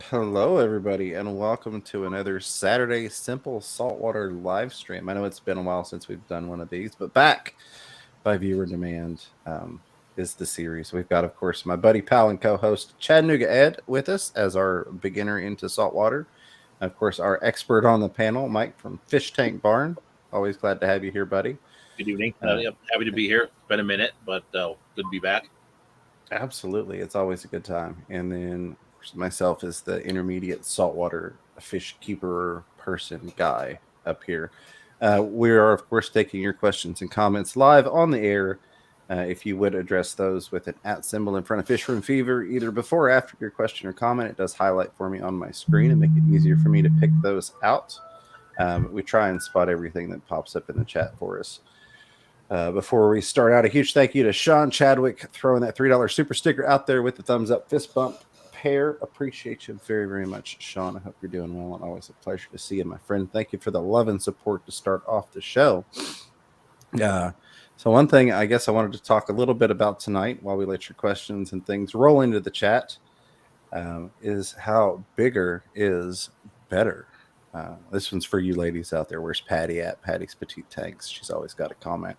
Hello, everybody, and welcome to another Saturday Simple Saltwater live stream. I know it's been a while since we've done one of these, but back by viewer demand is the series. We've got, of course, my buddy, pal, and co host Chattanooga Ed with us as our beginner into saltwater. Of course, our expert on the panel, Mike from Fish Tank Barn. Always glad to have you here, buddy. Good evening. Uh, Yep, happy to be here. It's been a minute, but good to be back. Absolutely. It's always a good time. And then of course, myself is the intermediate saltwater fish keeper person guy up here. We are, of course, taking your questions and comments live on the air. If you would address those with an @ symbol in front of Fish Room Fever, either before or after your question or comment, it does highlight for me on my screen and make it easier for me to pick those out. We try and spot everything that pops up in the chat for us. Before we start out, a huge thank you to Sean Chadwick throwing that $3 super sticker out there with the thumbs up fist bump pair. Appreciate you very, very much, Sean. I hope you're doing well, and always a pleasure to see you, my friend. Thank you for the love and support to start off the show. So one thing I guess I wanted to talk a little bit about tonight while we let your questions and things roll into the chat is how bigger is better. This one's for you ladies out there. Where's Patty at? Patty's Petite Tanks. She's always got a comment.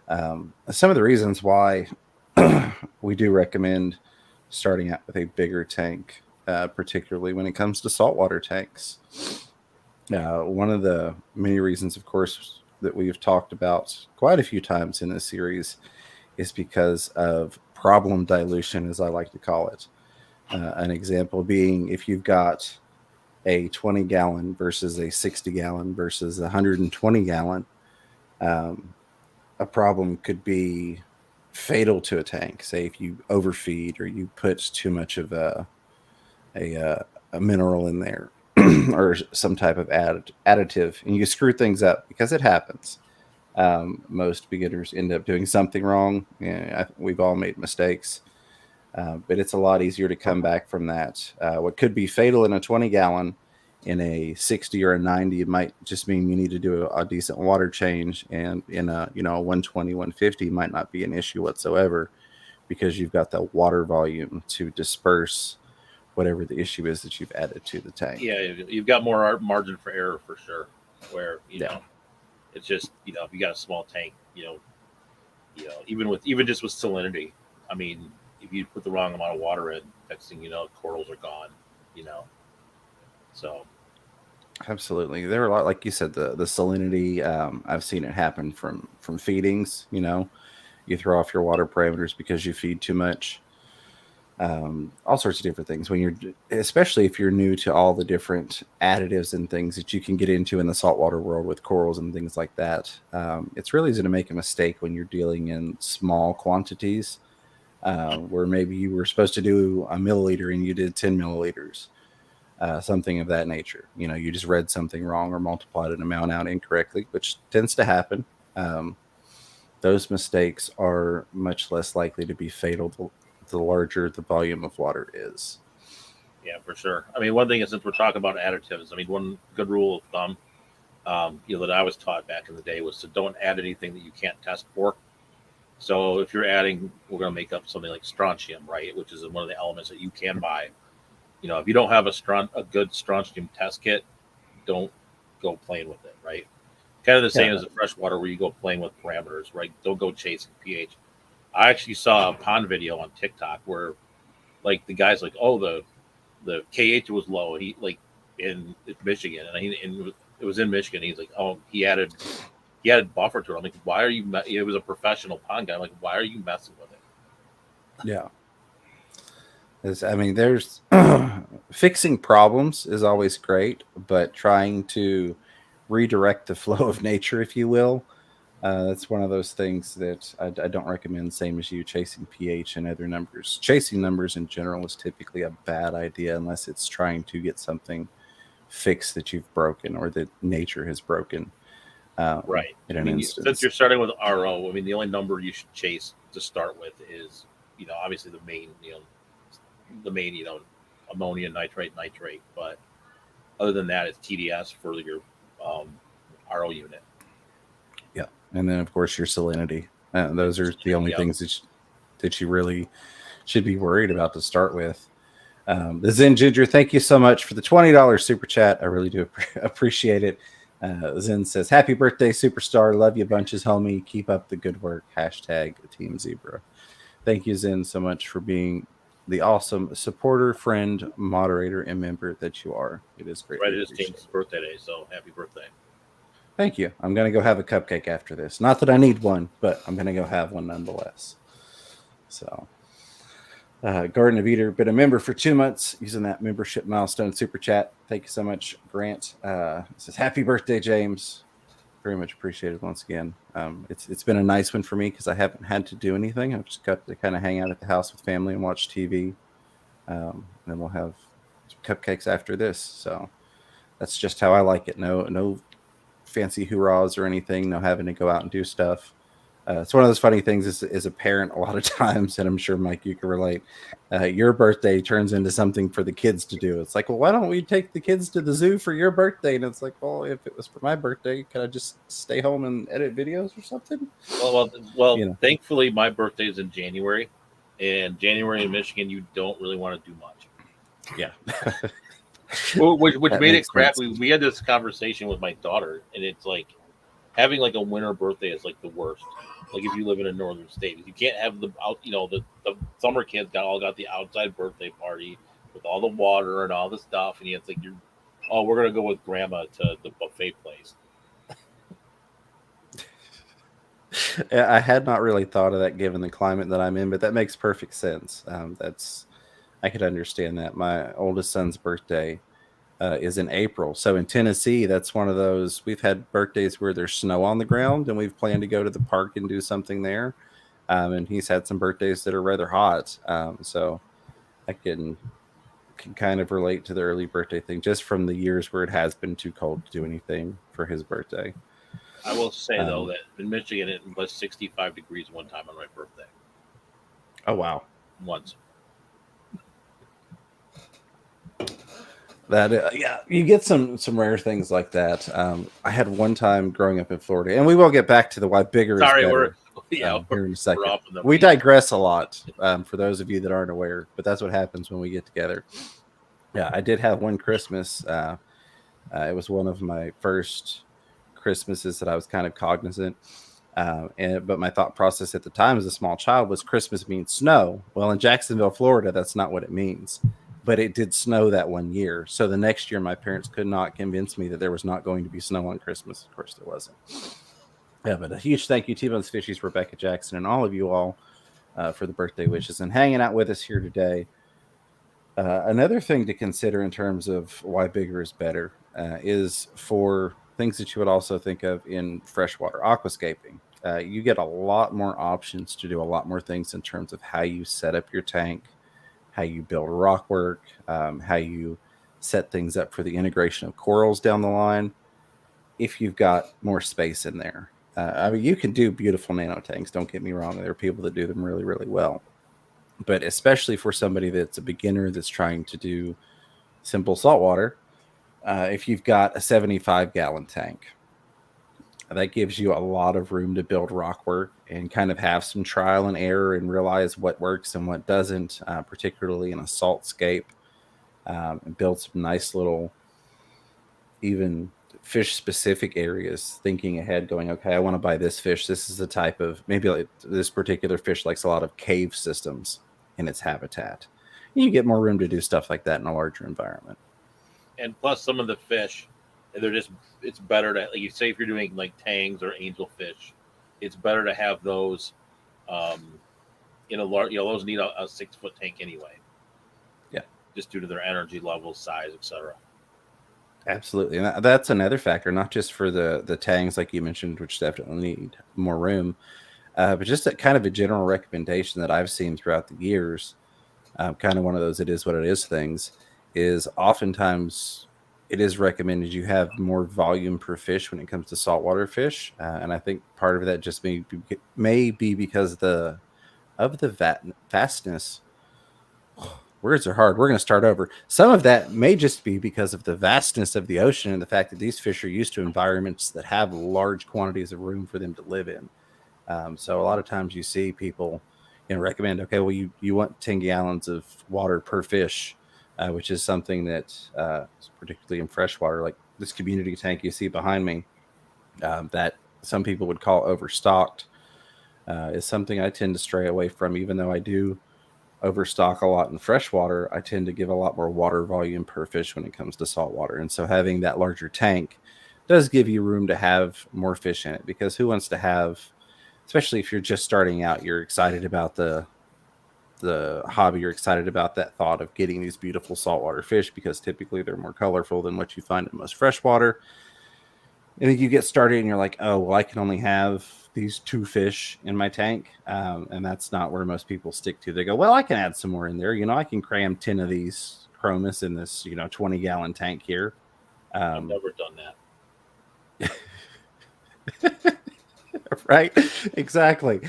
Some of the reasons why we do recommend starting out with a bigger tank, particularly when it comes to saltwater tanks. One of the many reasons, of course, that we've talked about quite a few times in this series is because of problem dilution, as I like to call it. An example being if you've got a 20 gallon versus a 60 gallon versus a 120 gallon, a problem could be fatal to a tank. Say if you overfeed or you put too much of a mineral in there or some type of additive, and you screw things up because it happens. Most beginners end up doing something wrong. We've all made mistakes. But it's a lot easier to come back from that. What could be fatal in a 20 gallon in a 60 or a 90, it might just mean you need to do a decent water change. And in a 120, 150 might not be an issue whatsoever because you've got the water volume to disperse whatever the issue is that you've added to the tank. Yeah, you've got more margin for error for sure. Where it's just if you got a small tank, even just with salinity. I mean, if you put the wrong amount of water in, next thing you know, corals are gone. So Absolutely, there are a lot, like you said, the salinity. I've seen it happen from feedings. You throw off your water parameters because you feed too much. All sorts of different things when especially if you're new to all the different additives and things that you can get into in the saltwater world with corals and things like that. It's really easy to make a mistake when you're dealing in small quantities, where maybe you were supposed to do a milliliter and you did 10 milliliters, something of that nature. You just read something wrong or multiplied an amount out incorrectly, which tends to happen. Those mistakes are much less likely to be fatal the larger the volume of water is. yeah, for sure. I mean, one thing is since we're talking about additives, I mean, one good rule of thumb, that I was taught back in the day was to don't add anything that you can't test for. So if you're adding, we're going to make up something like strontium, right, which is one of the elements that you can buy. If you don't have a good strontium test kit, don't go playing with it, right? Kind of the same Yeah. as the freshwater where you go playing with parameters, right? Don't go chasing pH. I actually saw a pond video on TikTok where, like, the guy's like, "Oh, the KH was low." He in Michigan, and it was in Michigan. He's like, "Oh, he added buffer to it." I'm like, "Why are you?" It was a professional pond guy. I'm like, "Why are you messing with it?" Yeah. There's fixing problems is always great, but trying to redirect the flow of nature, if you will, that's one of those things that I don't recommend. Same as you, chasing pH and other numbers. Chasing numbers in general is typically a bad idea unless it's trying to get something fixed that you've broken or that nature has broken. Right. In I an mean, since instance. you're starting with RO, I mean, the only number you should chase to start with is, obviously the main, ammonia, nitrate. But other than that, it's TDS for your um, RO unit. Yeah, and then of course your salinity. Those are the only Yep. things that you really should be worried about to start with. The Zen Ginger, thank you so much for the $20 super chat. I really do appreciate it. Zen says, happy birthday, superstar. Love you bunches, homie. Keep up the good work. Hashtag Team Zebra. Thank you, Zen, so much for being the awesome supporter, friend, moderator, and member that you are. It is great. Right, it is Team's birthday day, so happy birthday. Thank you. I'm going to go have a cupcake after this. Not that I need one, but I'm going to go have one nonetheless. So, Garden of Eater, been a member for 2 months using that membership milestone super chat. Thank you so much, Grant. Says, happy birthday, James. Very much appreciated once again. It's been a nice one for me because I haven't had to do anything. I've just got to kind of hang out at the house with family and watch TV. And then we'll have cupcakes after this. So that's just how I like it. No fancy hoorahs or anything. No having to go out and do stuff. It's one of those funny things as a parent a lot of times, and I'm sure, Mike, you can relate. Your birthday turns into something for the kids to do. It's like, well, why don't we take the kids to the zoo for your birthday? And it's like, well, if it was for my birthday, could I just stay home and edit videos or something? Well, you know. Thankfully, my birthday is in January, and January in Michigan, you don't really want to do much. Yeah. which made it crap. We had this conversation with my daughter, and it's like having like a winter birthday is like the worst. Like if you live in a northern state, you can't have the summer kids got the outside birthday party with all the water and all the stuff, and it's like we're gonna go with grandma to the buffet place. I had not really thought of that given the climate that I'm in, but that makes perfect sense. I could understand that. My oldest son's birthday is in April. So in Tennessee, that's one of those, we've had birthdays where there's snow on the ground and we've planned to go to the park and do something there. And he's had some birthdays that are rather hot. So I can kind of relate to the early birthday thing just from the years where it has been too cold to do anything for his birthday. I will say, though, that in Michigan, it was 65 degrees one time on my birthday. Oh, wow. Once. That you get some rare things like that. I had one time growing up in Florida, and we will get back to the why bigger is better. Here in a second. We digress a lot for those of you that aren't aware, but that's what happens when we get together. Yeah, I did have one Christmas. It was one of my first Christmases that I was kind of cognizant. But my thought process at the time as a small child was Christmas means snow. Well, in Jacksonville, Florida, that's not what it means. But it did snow that one year. So the next year, my parents could not convince me that there was not going to be snow on Christmas. Of course, there wasn't. Yeah, but a huge thank you, T-Bone's Fishies, Rebecca Jackson, and all of you all for the birthday wishes and hanging out with us here today. Another thing to consider in terms of why bigger is better is for things that you would also think of in freshwater aquascaping. You get a lot more options to do a lot more things in terms of how you set up your tank, how you build rock work, how you set things up for the integration of corals down the line, if you've got more space in there. I mean, you can do beautiful nano tanks, don't get me wrong. There are people that do them really, really well. But especially for somebody that's a beginner that's trying to do simple saltwater, if you've got a 75-gallon tank, that gives you a lot of room to build rock work and kind of have some trial and error and realize what works and what doesn't, particularly in a saltscape, and build some nice little, even fish-specific areas, thinking ahead, going, okay, I want to buy this fish. This is the type of, maybe like this particular fish likes a lot of cave systems in its habitat. You get more room to do stuff like that in a larger environment. And plus, some of the fish, it's better to, like you say, if you're doing like tangs or angelfish, it's better to have those in a large, those need a 6-foot tank anyway. Yeah. Just due to their energy levels, size, etc. Absolutely. And that's another factor, not just for the tangs, like you mentioned, which definitely need more room, but just a kind of a general recommendation that I've seen throughout the years, kind of one of those it is what it is things, is oftentimes it is recommended you have more volume per fish when it comes to saltwater fish. And I think part of that just may be because of the vastness. Words are hard. We're going to start over. Some of that may just be because of the vastness of the ocean and the fact that these fish are used to environments that have large quantities of room for them to live in. So a lot of times you see people recommend, okay, well, you want 10 gallons of water per fish. which is something that, particularly in freshwater, like this community tank you see behind me, that some people would call overstocked, is something I tend to stray away from. Even though I do overstock a lot in freshwater, I tend to give a lot more water volume per fish when it comes to saltwater. And so having that larger tank does give you room to have more fish in it, because who wants to have, especially if you're just starting out, you're excited about the hobby, you're excited about that thought of getting these beautiful saltwater fish, because typically they're more colorful than what you find in most freshwater. And then you get started and you're like, oh, well, I can only have these 2 fish in my tank. And that's not where most people stick to. They go, well, I can add some more in there. I can cram 10 of these chromis in this, 20-gallon tank here. I've never done that. Right? Exactly.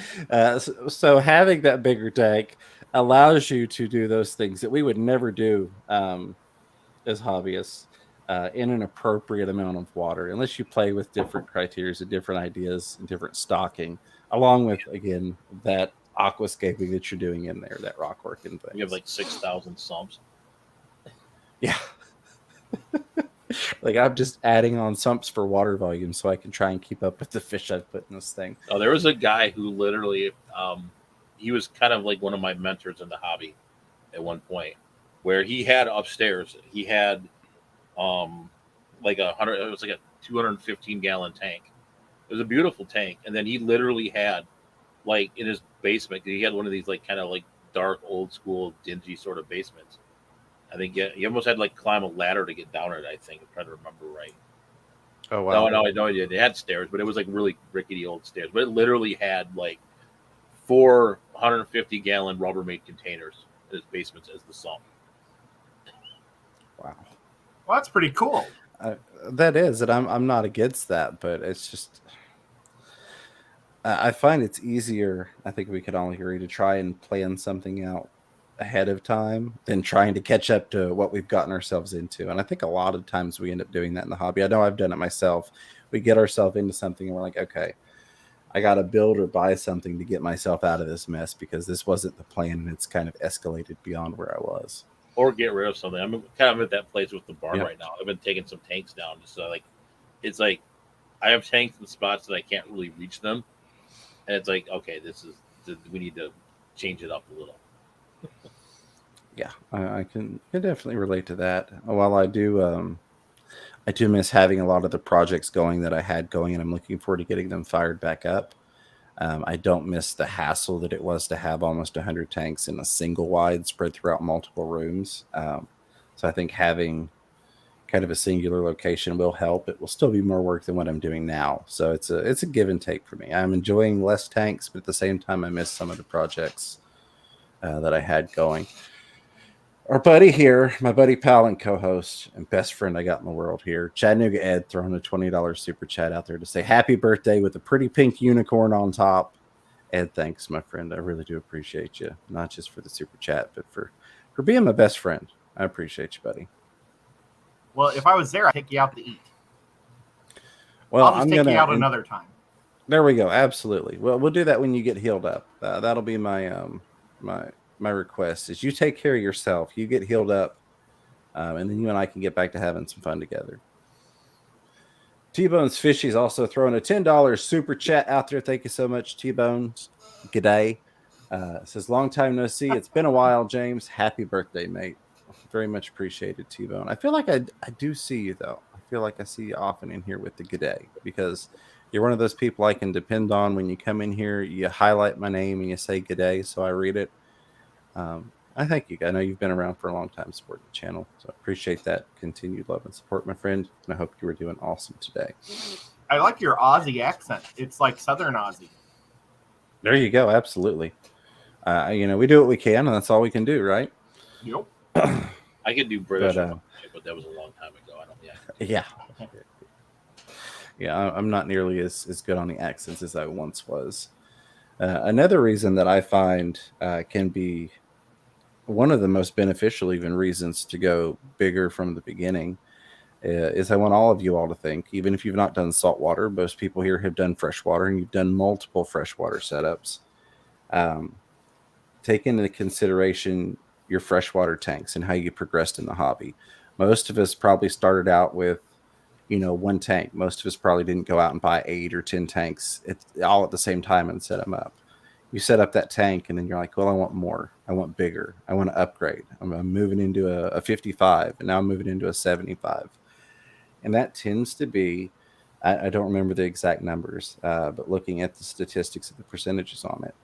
So having that bigger tank allows you to do those things that we would never do as hobbyists. In an appropriate amount of water, unless you play with different criteria and different ideas and different stocking, along with, again, that aquascaping that you're doing in there, that rock work and things. You have like 6,000 sumps. Yeah. Like, I'm just adding on sumps for water volume so I can try and keep up with the fish I've put in this thing. Oh, there was a guy who literally, he was kind of like one of my mentors in the hobby at one point, where he had upstairs, he had like it was like a 215-gallon tank. It was a beautiful tank. And then he literally had, like, in his basement, he had one of these like kind of like dark, old school, dingy sort of basements. I think he almost had to like climb a ladder to get down it, I think. I'm trying to remember right. Oh, wow. No, it did. It had stairs, but it was like really rickety old stairs. But it literally had like 4 150-gallon Rubbermaid containers in his basements as the sump. Wow. Well, that's pretty cool. That is, and I'm not against that, but it's just, I find it's easier, I think we could all agree, to try and plan something out ahead of time than trying to catch up to what we've gotten ourselves into. And I think a lot of times we end up doing that in the hobby. I know I've done it myself. We get ourselves into something and we're like, okay, I got to build or buy something to get myself out of this mess, because this wasn't the plan and it's kind of escalated beyond where I was. Or get rid of something. I'm kind of at that place with the barn Yep. right now. I've been taking some tanks down, just so it's like I have tanks in spots that I can't really reach them, and it's like, okay, we need to change it up a little. Yeah, I can definitely relate to that. While I do miss having a lot of the projects going that I had going, and I'm looking forward to getting them fired back up. I don't miss the hassle that it was to have almost 100 tanks in a single wide spread throughout multiple rooms. So I think having kind of a singular location will help. It will still be more work than what I'm doing now. So it's a give and take for me. I'm enjoying less tanks, but at the same time, I miss some of the projects that I had going. Our buddy here, my buddy, pal, and co-host and best friend I got in the world here, Chattanooga Ed, throwing a $20 super chat out there to say happy birthday with a pretty pink unicorn on top. Ed, thanks, my friend. I really do appreciate you, not just for the super chat, but for being my best friend. I appreciate you, buddy. Well, if I was there, I'd take you out to eat. Well, I'll just take you out another time. There we go. Absolutely. Well, we'll do that when you get healed up. That'll be my my request is you take care of yourself. You get healed up, and then you and I can get back to having some fun together. T-Bones Fishy's also throwing a $10 super chat out there. Thank you so much, T-Bones. G'day. Says, long time no see. It's been a while, James. Happy birthday, mate. Very much appreciated, T-Bone. I feel like I do see you, though. I feel like I see you often in here with the g'day, because you're one of those people I can depend on. When you come in here, you highlight my name and you say g'day, so I read it. I thank you. I know you've been around for a long time supporting the channel, so I appreciate that continued love and support, my friend, and I hope you were doing awesome today. I like your Aussie accent. It's like Southern Aussie. There you go. Absolutely. We do what we can, and that's all we can do, right? Yep. I could do British, but that was a long time ago. I don't. Yeah. Yeah, I'm not nearly as good on the accents as I once was. Another reason that I find can be one of the most beneficial even reasons to go bigger from the beginning is I want all of you all to think, even if you've not done saltwater, most people here have done freshwater, and you've done multiple freshwater setups. Take into consideration your freshwater tanks and how you progressed in the hobby. Most of us probably started out with, one tank. Most of us probably didn't go out and buy 8 or 10 tanks all at the same time and set them up. You set up that tank and then you're like, well, I want more. I want bigger. I want to upgrade. I'm moving into a 55 and now I'm moving into a 75. And that tends to be, I don't remember the exact numbers, but looking at the statistics of the percentages on it,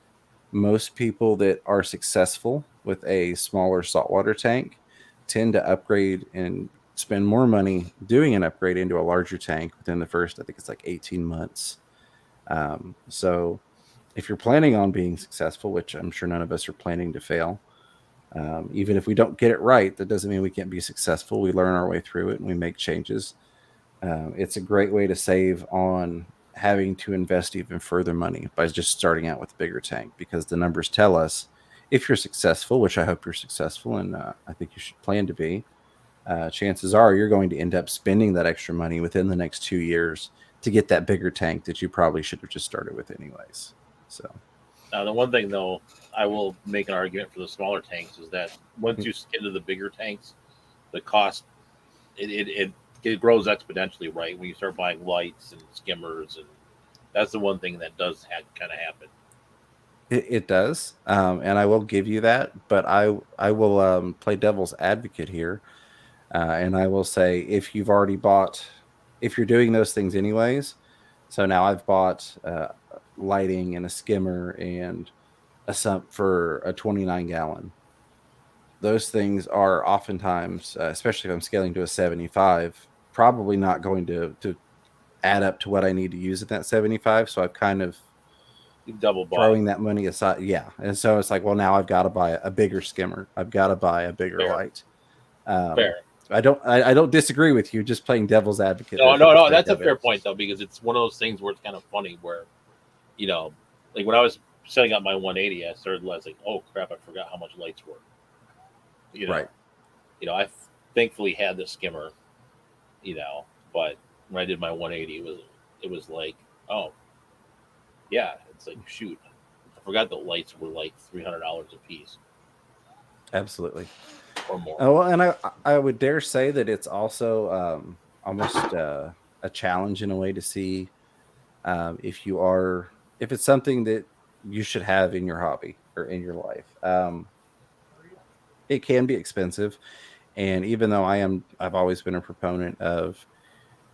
most people that are successful with a smaller saltwater tank tend to upgrade and spend more money doing an upgrade into a larger tank within the first, I think it's like 18 months. So if you're planning on being successful, which I'm sure none of us are planning to fail, even if we don't get it right, that doesn't mean we can't be successful. We learn our way through it and we make changes. It's a great way to save on having to invest even further money by just starting out with a bigger tank, because the numbers tell us if you're successful, which I hope you're successful, and I think you should plan to be, chances are you're going to end up spending that extra money within the next 2 years to get that bigger tank that you probably should have just started with anyways. So now, the one thing though, I will make an argument for the smaller tanks is that once you get into the bigger tanks, the cost it grows exponentially, right? When you start buying lights and skimmers, and that's the one thing that does kind of happen. it does, and I will give you that, but I will play devil's advocate here, and I will say if you've already bought, if you're doing those things anyways, so now I've bought lighting and a skimmer and a sump for a 29 gallon. Those things are oftentimes, especially if I'm scaling to a 75, probably not going to add up to what I need to use in that 75. So I've kind of Double bought. Throwing that money aside. Yeah. And so it's like, well, now I've got to buy a bigger skimmer. I've got to buy a bigger Fair. light. Fair. I don't disagree with you. Just playing devil's advocate. No. That's a fair point though, because it's one of those things where it's kind of funny where, like when I was setting up my 180, I started realizing, oh crap, I forgot how much lights were. Right. I thankfully had the skimmer, but when I did my 180, it was like, oh, yeah, it's like, shoot, I forgot the lights were like $300 a piece. Absolutely. Or more. Oh, and I would dare say that it's also almost a challenge in a way to see if it's something that you should have in your hobby or in your life. It can be expensive, and even though I've always been a proponent of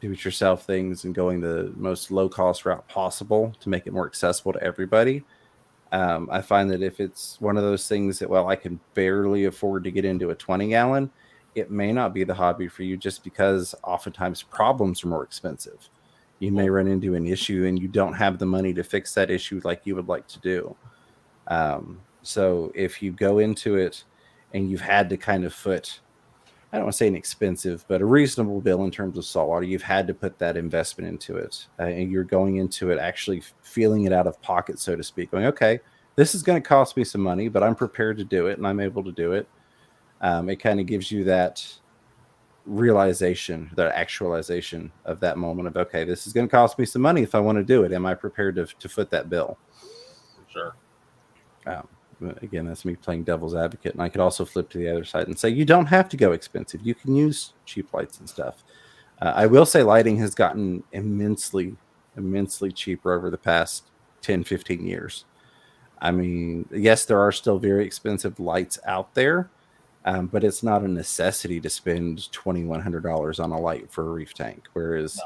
do-it-yourself things and going the most low-cost route possible to make it more accessible to everybody. I find that if it's one of those things that, well, I can barely afford to get into a 20-gallon, it may not be the hobby for you, just because oftentimes problems are more expensive. You may run into an issue and you don't have the money to fix that issue like you would like to do. So if you go into it and you've had to kind of foot, I don't want to say an expensive, but a reasonable bill in terms of saltwater, you've had to put that investment into it. And you're going into it actually feeling it out of pocket, so to speak, going, okay, this is going to cost me some money, but I'm prepared to do it and I'm able to do it. It kind of gives you that realization, that actualization of that moment of, okay, this is going to cost me some money if I want to do it. Am I prepared to foot that bill? Sure. Again, that's me playing devil's advocate. And I could also flip to the other side and say, you don't have to go expensive. You can use cheap lights and stuff. I will say lighting has gotten immensely cheaper over the past 10, 15 years. I mean, yes, there are still very expensive lights out there, but it's not a necessity to spend $2,100 on a light for a reef tank. Whereas,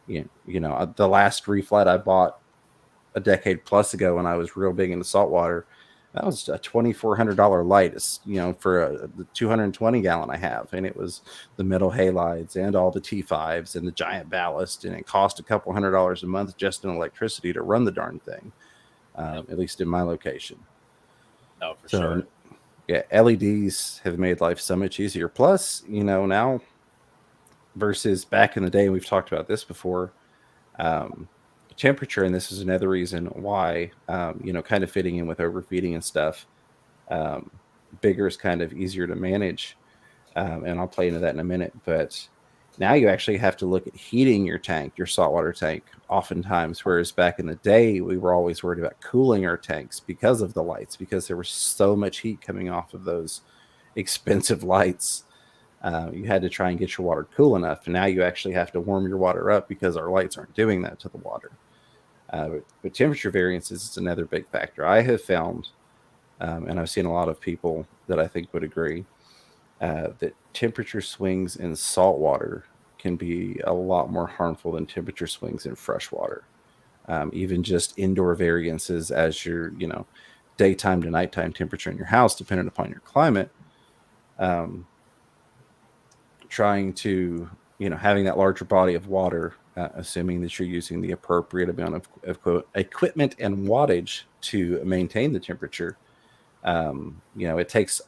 the last reef light I bought a decade plus ago when I was real big into saltwater, that was a $2,400 light, for the 220 gallon I have. And it was the metal halides and all the T5s and the giant ballast. And it cost a couple $100 a month just in electricity to run the darn thing, at least in my location. No, for sure. Yeah, LEDs have made life so much easier. Plus, now versus back in the day, we've talked about this before, temperature, and this is another reason why, kind of fitting in with overfeeding and stuff, bigger is kind of easier to manage, and I'll play into that in a minute. But now you actually have to look at heating your saltwater tank oftentimes, whereas back in the day we were always worried about cooling our tanks because of the lights, because there was so much heat coming off of those expensive lights, you had to try and get your water cool enough. And now you actually have to warm your water up because our lights aren't doing that to the water. But temperature variances is another big factor. I have found, and I've seen a lot of people that I think would agree, that temperature swings in salt water can be a lot more harmful than temperature swings in fresh water. Even just indoor variances as your, daytime to nighttime temperature in your house, depending upon your climate. Trying to, having that larger body of water, assuming that you're using the appropriate amount of quote equipment and wattage to maintain the temperature. It takes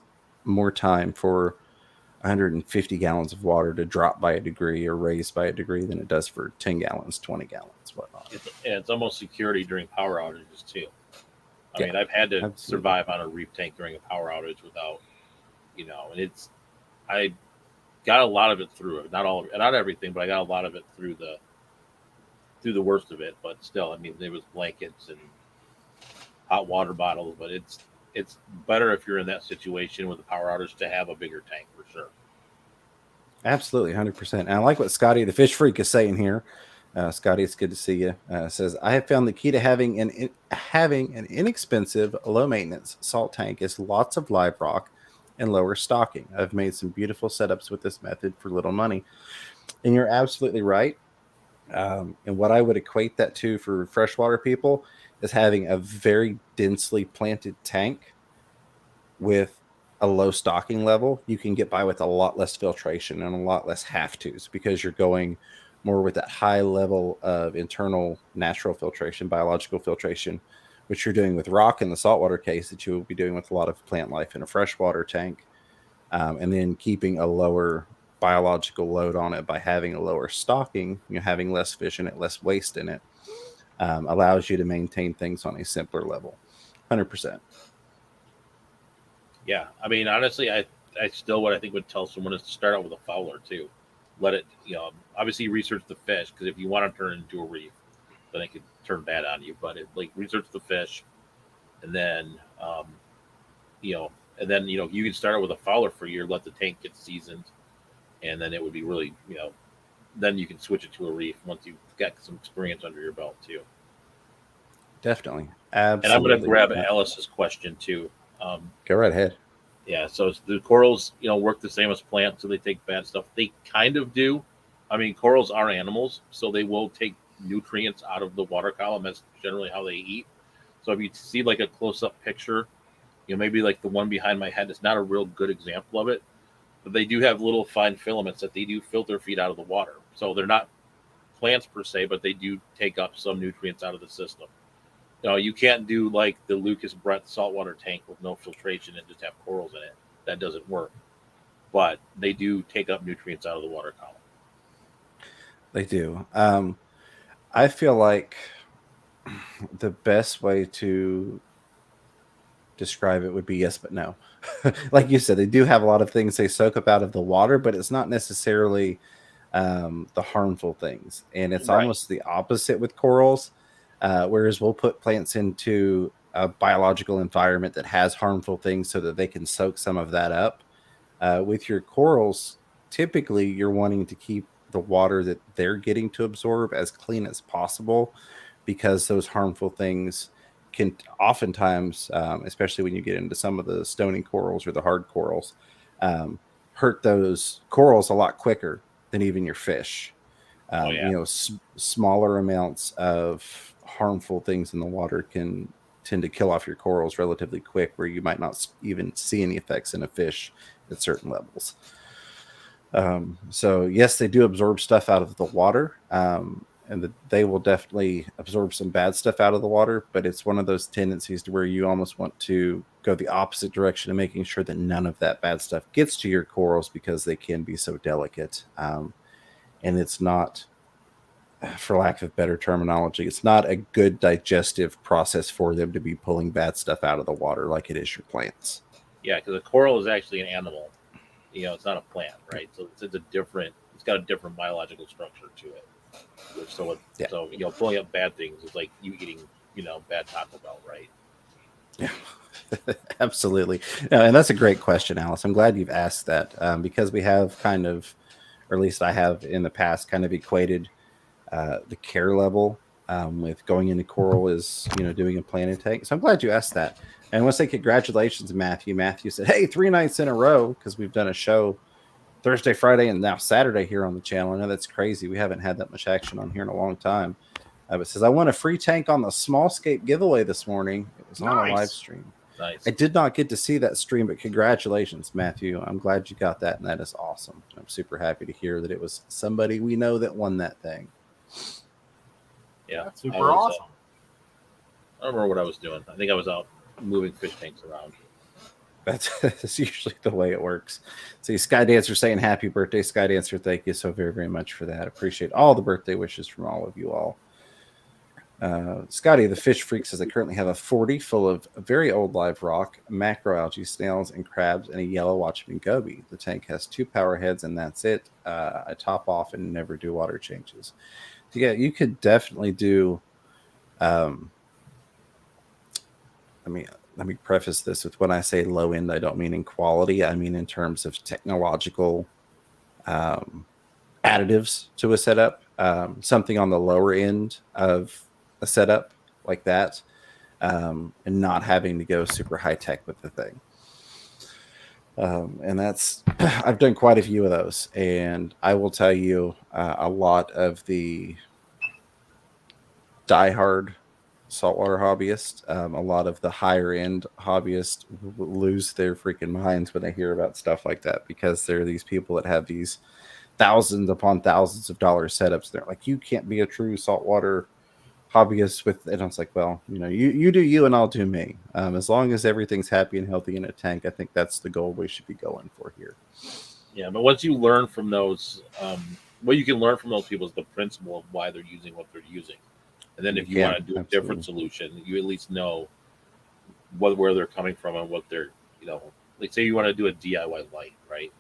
more time for 150 gallons of water to drop by a degree or raise by a degree than it does for 10 gallons, 20 gallons, whatnot. It's almost security during power outages too. I mean, I've had to absolutely survive on a reef tank during a power outage without, and I got a lot of it through it. Not everything, but I got a lot of it through the worst of it. But still, I mean, there was blankets and hot water bottles, but it's better if you're in that situation with a power outage to have a bigger tank for sure. Absolutely, 100%. And I like what Scotty, the fish freak, is saying here. Scotty, it's good to see you. Says, I have found the key to having an inexpensive, low maintenance salt tank is lots of live rock and lower stocking. I've made some beautiful setups with this method for little money. And you're absolutely right. And what I would equate that to for freshwater people is having a very densely planted tank with a low stocking level. You can get by with a lot less filtration and a lot less have-tos because you're going more with that high level of internal natural filtration, biological filtration, which you're doing with rock in the saltwater case that you will be doing with a lot of plant life in a freshwater tank, and then keeping a lower biological load on it by having a lower stocking, having less fish in it, less waste in it, allows you to maintain things on a simpler level. 100%. Yeah, I mean, honestly, I still what I think would tell someone is to start out with a fowler too. Let it, obviously research the fish because if you want to turn it into a reef, then it could turn bad on you. But research the fish, and then, you can start out with a fowler for a year, let the tank get seasoned, and then it would be really, then you can switch it to a reef once you've got some experience under your belt too. Definitely. Absolutely. And I'm going to grab Alice's question too. Go right ahead. Yeah, so the corals, work the same as plants, so they take bad stuff. They kind of do. I mean, corals are animals, so they will take nutrients out of the water column. That's generally how they eat. So if you see like a close-up picture, maybe like the one behind my head, it's not a real good example of it, but they do have little fine filaments that they do filter feed out of the water. So they're not plants per se, but they do take up some nutrients out of the system. You can't do like the Lucas Brett saltwater tank with no filtration and just have corals in it. That doesn't work. But they do take up nutrients out of the water column. They do. I feel like the best way to describe it would be yes, but no. Like you said, they do have a lot of things they soak up out of the water, but it's not necessarily the harmful things. And it's almost the opposite with corals. Whereas we'll put plants into a biological environment that has harmful things so that they can soak some of that up. With your corals, typically you're wanting to keep the water that they're getting to absorb as clean as possible because those harmful things can oftentimes, especially when you get into some of the stony corals or the hard corals, hurt those corals a lot quicker than even your fish. Smaller amounts of harmful things in the water can tend to kill off your corals relatively quick, where you might not even see any effects in a fish at certain levels. So yes, they do absorb stuff out of the water, and they will definitely absorb some bad stuff out of the water, but it's one of those tendencies to where you almost want to go the opposite direction of making sure that none of that bad stuff gets to your corals because they can be so delicate. And it's not, for lack of better terminology, it's not a good digestive process for them to be pulling bad stuff out of the water like it is your plants. Yeah, because a coral is actually an animal. It's not a plant, right? So it's got a different biological structure to it. So pulling up bad things is like you eating, bad Taco Bell, right? Yeah, Absolutely. No, and that's a great question, Alice. I'm glad you've asked that because we have kind of, or at least I have in the past, kind of equated the care level with going into coral is, doing a planted tank. So I'm glad you asked that. And I want to say congratulations, Matthew. Matthew said, hey, 3 nights in a row, because we've done a show Thursday, Friday, and now Saturday here on the channel. I know that's crazy. We haven't had that much action on here in a long time. But it says, I won a free tank on the Smallscape giveaway this morning. It was on a live stream. Nice. I did not get to see that stream, but congratulations, Matthew. I'm glad you got that, and that is awesome. I'm super happy to hear that it was somebody we know that won that thing. Yeah, That's super awesome. I don't remember what I was doing. I think I was out moving fish tanks around. That's usually the way it works. See, Sky Dancer saying happy birthday. Sky Dancer, thank you so very, very much for that. Appreciate all the birthday wishes from all of you all. Scotty, the fish freak, says I currently have a 40 full of very old live rock, macroalgae, snails, and crabs, and a yellow watchman goby. The tank has 2 power heads, and that's it. I top off and never do water changes. So yeah, you could definitely do. Let me preface this with when I say low end, I don't mean in quality. I mean in terms of technological additives to a setup. Something on the lower end of a setup like that, and not having to go super high tech with the thing. And that's, I've done quite a few of those, and I will tell you, a lot of the diehard saltwater hobbyists, a lot of the higher end hobbyists lose their freaking minds when they hear about stuff like that, because there are these people that have these thousands upon thousands of dollars setups. They're like, you can't be a true saltwater hobbyist with, and I was like, well, you do you and I'll do me. As long as everything's happy and healthy in a tank, I think that's the goal we should be going for here. Yeah, but once you learn from those, what you can learn from those people is the principle of why they're using what they're using. And then if you want to do a different solution, you at least know where they're coming from and what they're, like say you want to do a DIY light, right?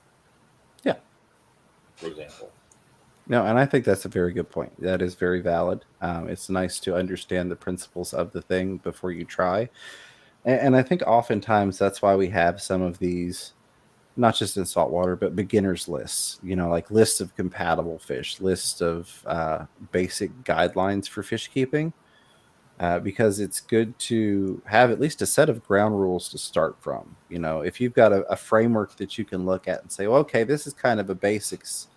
Yeah. For example. No, and I think that's a very good point. That is very valid. It's nice to understand the principles of the thing before you try. And I think oftentimes that's why we have some of these, not just in saltwater, but beginners lists, like lists of compatible fish, lists of basic guidelines for fish keeping, because it's good to have at least a set of ground rules to start from. If you've got a framework that you can look at and say, well, okay, this is kind of a basics,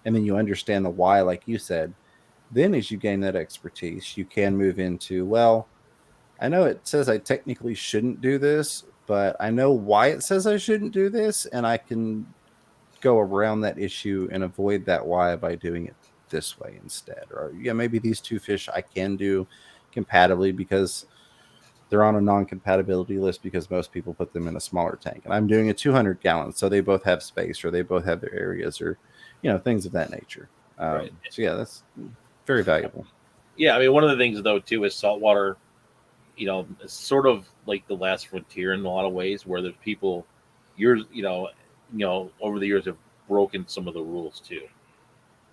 and then you understand the why, like you said, then as you gain that expertise, you can move into, well, I know it says I technically shouldn't do this, but I know why it says I shouldn't do this, and I can go around that issue and avoid that why by doing it this way instead. Or yeah, maybe these 2 fish I can do compatibly because they're on a non-compatibility list because most people put them in a smaller tank, and I'm doing a 200 gallon, so they both have space, or they both have their areas, or things of that nature. Right. So yeah, that's very valuable. Yeah, I mean, one of the things though too is saltwater. It's sort of like the last frontier in a lot of ways, where there's people, over the years have broken some of the rules too.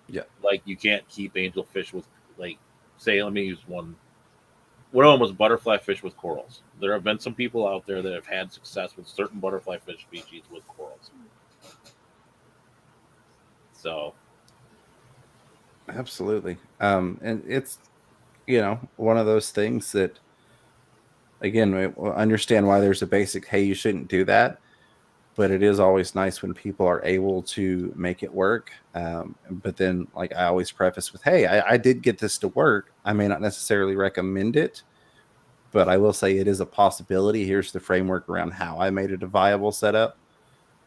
Yeah, like you can't keep angelfish with, like, say, let me use one. One of them was butterfly fish with corals. There have been some people out there that have had success with certain butterfly fish species with corals. So, absolutely. And it's, one of those things that, again, we understand why there's a basic, hey, you shouldn't do that. But it is always nice when people are able to make it work. But then, like I always preface with, hey, I did get this to work. I may not necessarily recommend it, but I will say it is a possibility. Here's the framework around how I made it a viable setup.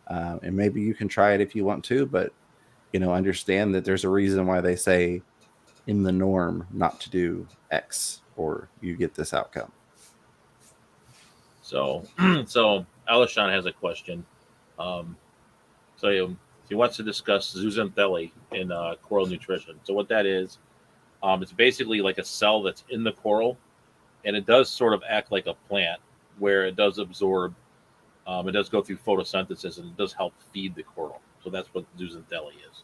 And maybe you can try it if you want to, but, understand that there's a reason why they say in the norm not to do X, or you get this outcome. so Alishon has a question. So he wants to discuss zooxanthellae in coral nutrition. So what that is, it's basically like a cell that's in the coral, and it does sort of act like a plant, where it does absorb, it does go through photosynthesis, and it does help feed the coral. So that's what zooxanthellae is.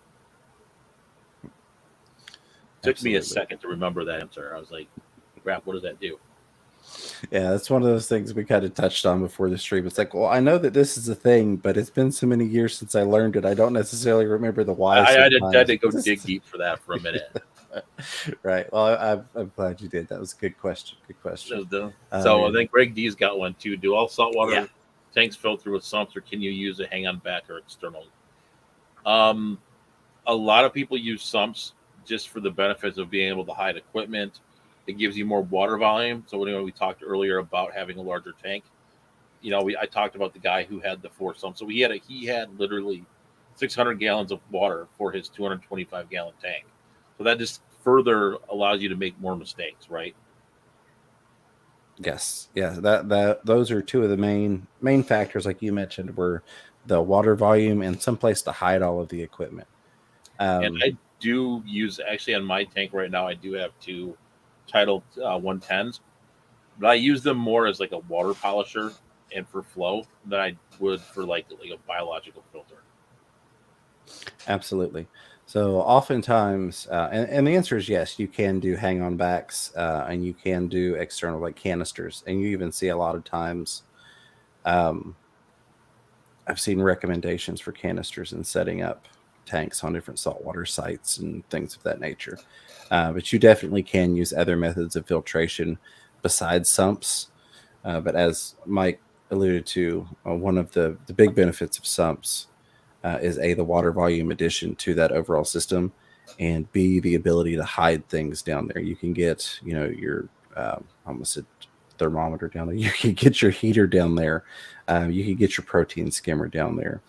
Took me a second to remember that answer. I was like, crap, what does that do? Yeah, that's one of those things we kind of touched on before the stream. It's like, well, I know that this is a thing, but it's been so many years since I learned it. I don't necessarily remember the why I had sometimes. to go dig deep for that for a minute. Right. Well, I'm glad you did. That was a good question. Good question. So I Yeah. think Greg D's got one too. Do all Yeah. saltwater tanks filter with sumps, or can you use a hang on back or external? Um, a lot of people use sumps just for the benefits of being able to hide equipment. It gives you more water volume. So when we talked earlier about having a larger tank, I talked about the guy who had the 4 sumps. So he had literally 600 gallons of water for his 225-gallon tank. So that just further allows you to make more mistakes, right? Yes. Yeah. Those are two of the main factors, like you mentioned, were the water volume and someplace to hide all of the equipment. And I do use, actually, on my tank right now, I do have 2 Title 110s, but I use them more as like a water polisher and for flow than I would for like a biological filter. Absolutely. So oftentimes, and the answer is yes, you can do hang on backs, and you can do external like canisters, and you even see a lot of times. Um, I've seen recommendations for canisters and setting up tanks on different saltwater sites and things of that nature. But you definitely can use other methods of filtration besides sumps. But as Mike alluded to, one of the big benefits of sumps is A, the water volume addition to that overall system, and B, the ability to hide things down there. You can get, your almost a thermometer down there. You can get your heater down there. You can get your protein skimmer down there.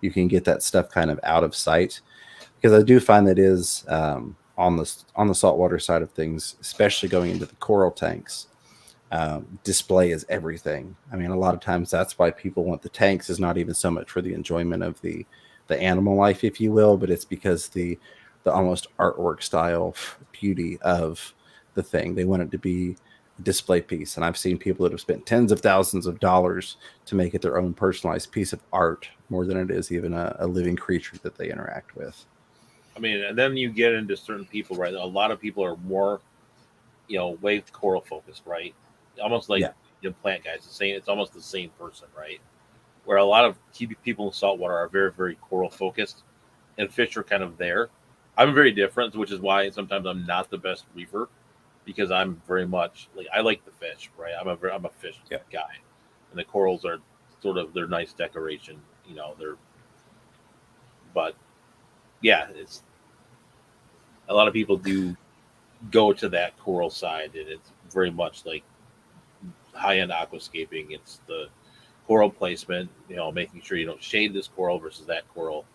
You can get that stuff kind of out of sight, because I do find that is on the saltwater side of things, especially going into the coral tanks. Display is everything. I mean, a lot of times that's why people want the tanks, is not even so much for the enjoyment of the animal life, if you will, but it's because the almost artwork style beauty of the thing. They want it to be a display piece. And I've seen people that have spent tens of thousands of dollars to make it their own personalized piece of art, more than it is even a living creature that they interact with. I mean, and then you get into certain people, right? A lot of people are more, wave coral focused, right? Almost like Yeah. plant guys. The same. It's almost the same person, right? Where a lot of people in saltwater are very, very coral focused, and fish are kind of there. I'm very different, which is why sometimes I'm not the best reefer, because I'm very much like, I like the fish, right? I'm a fish Yeah. guy, and the corals are sort of their nice decoration, They're, but yeah, it's a lot of people do go to that coral side, and it's very much like high end aquascaping. It's the coral placement, making sure you don't shade this coral versus that coral.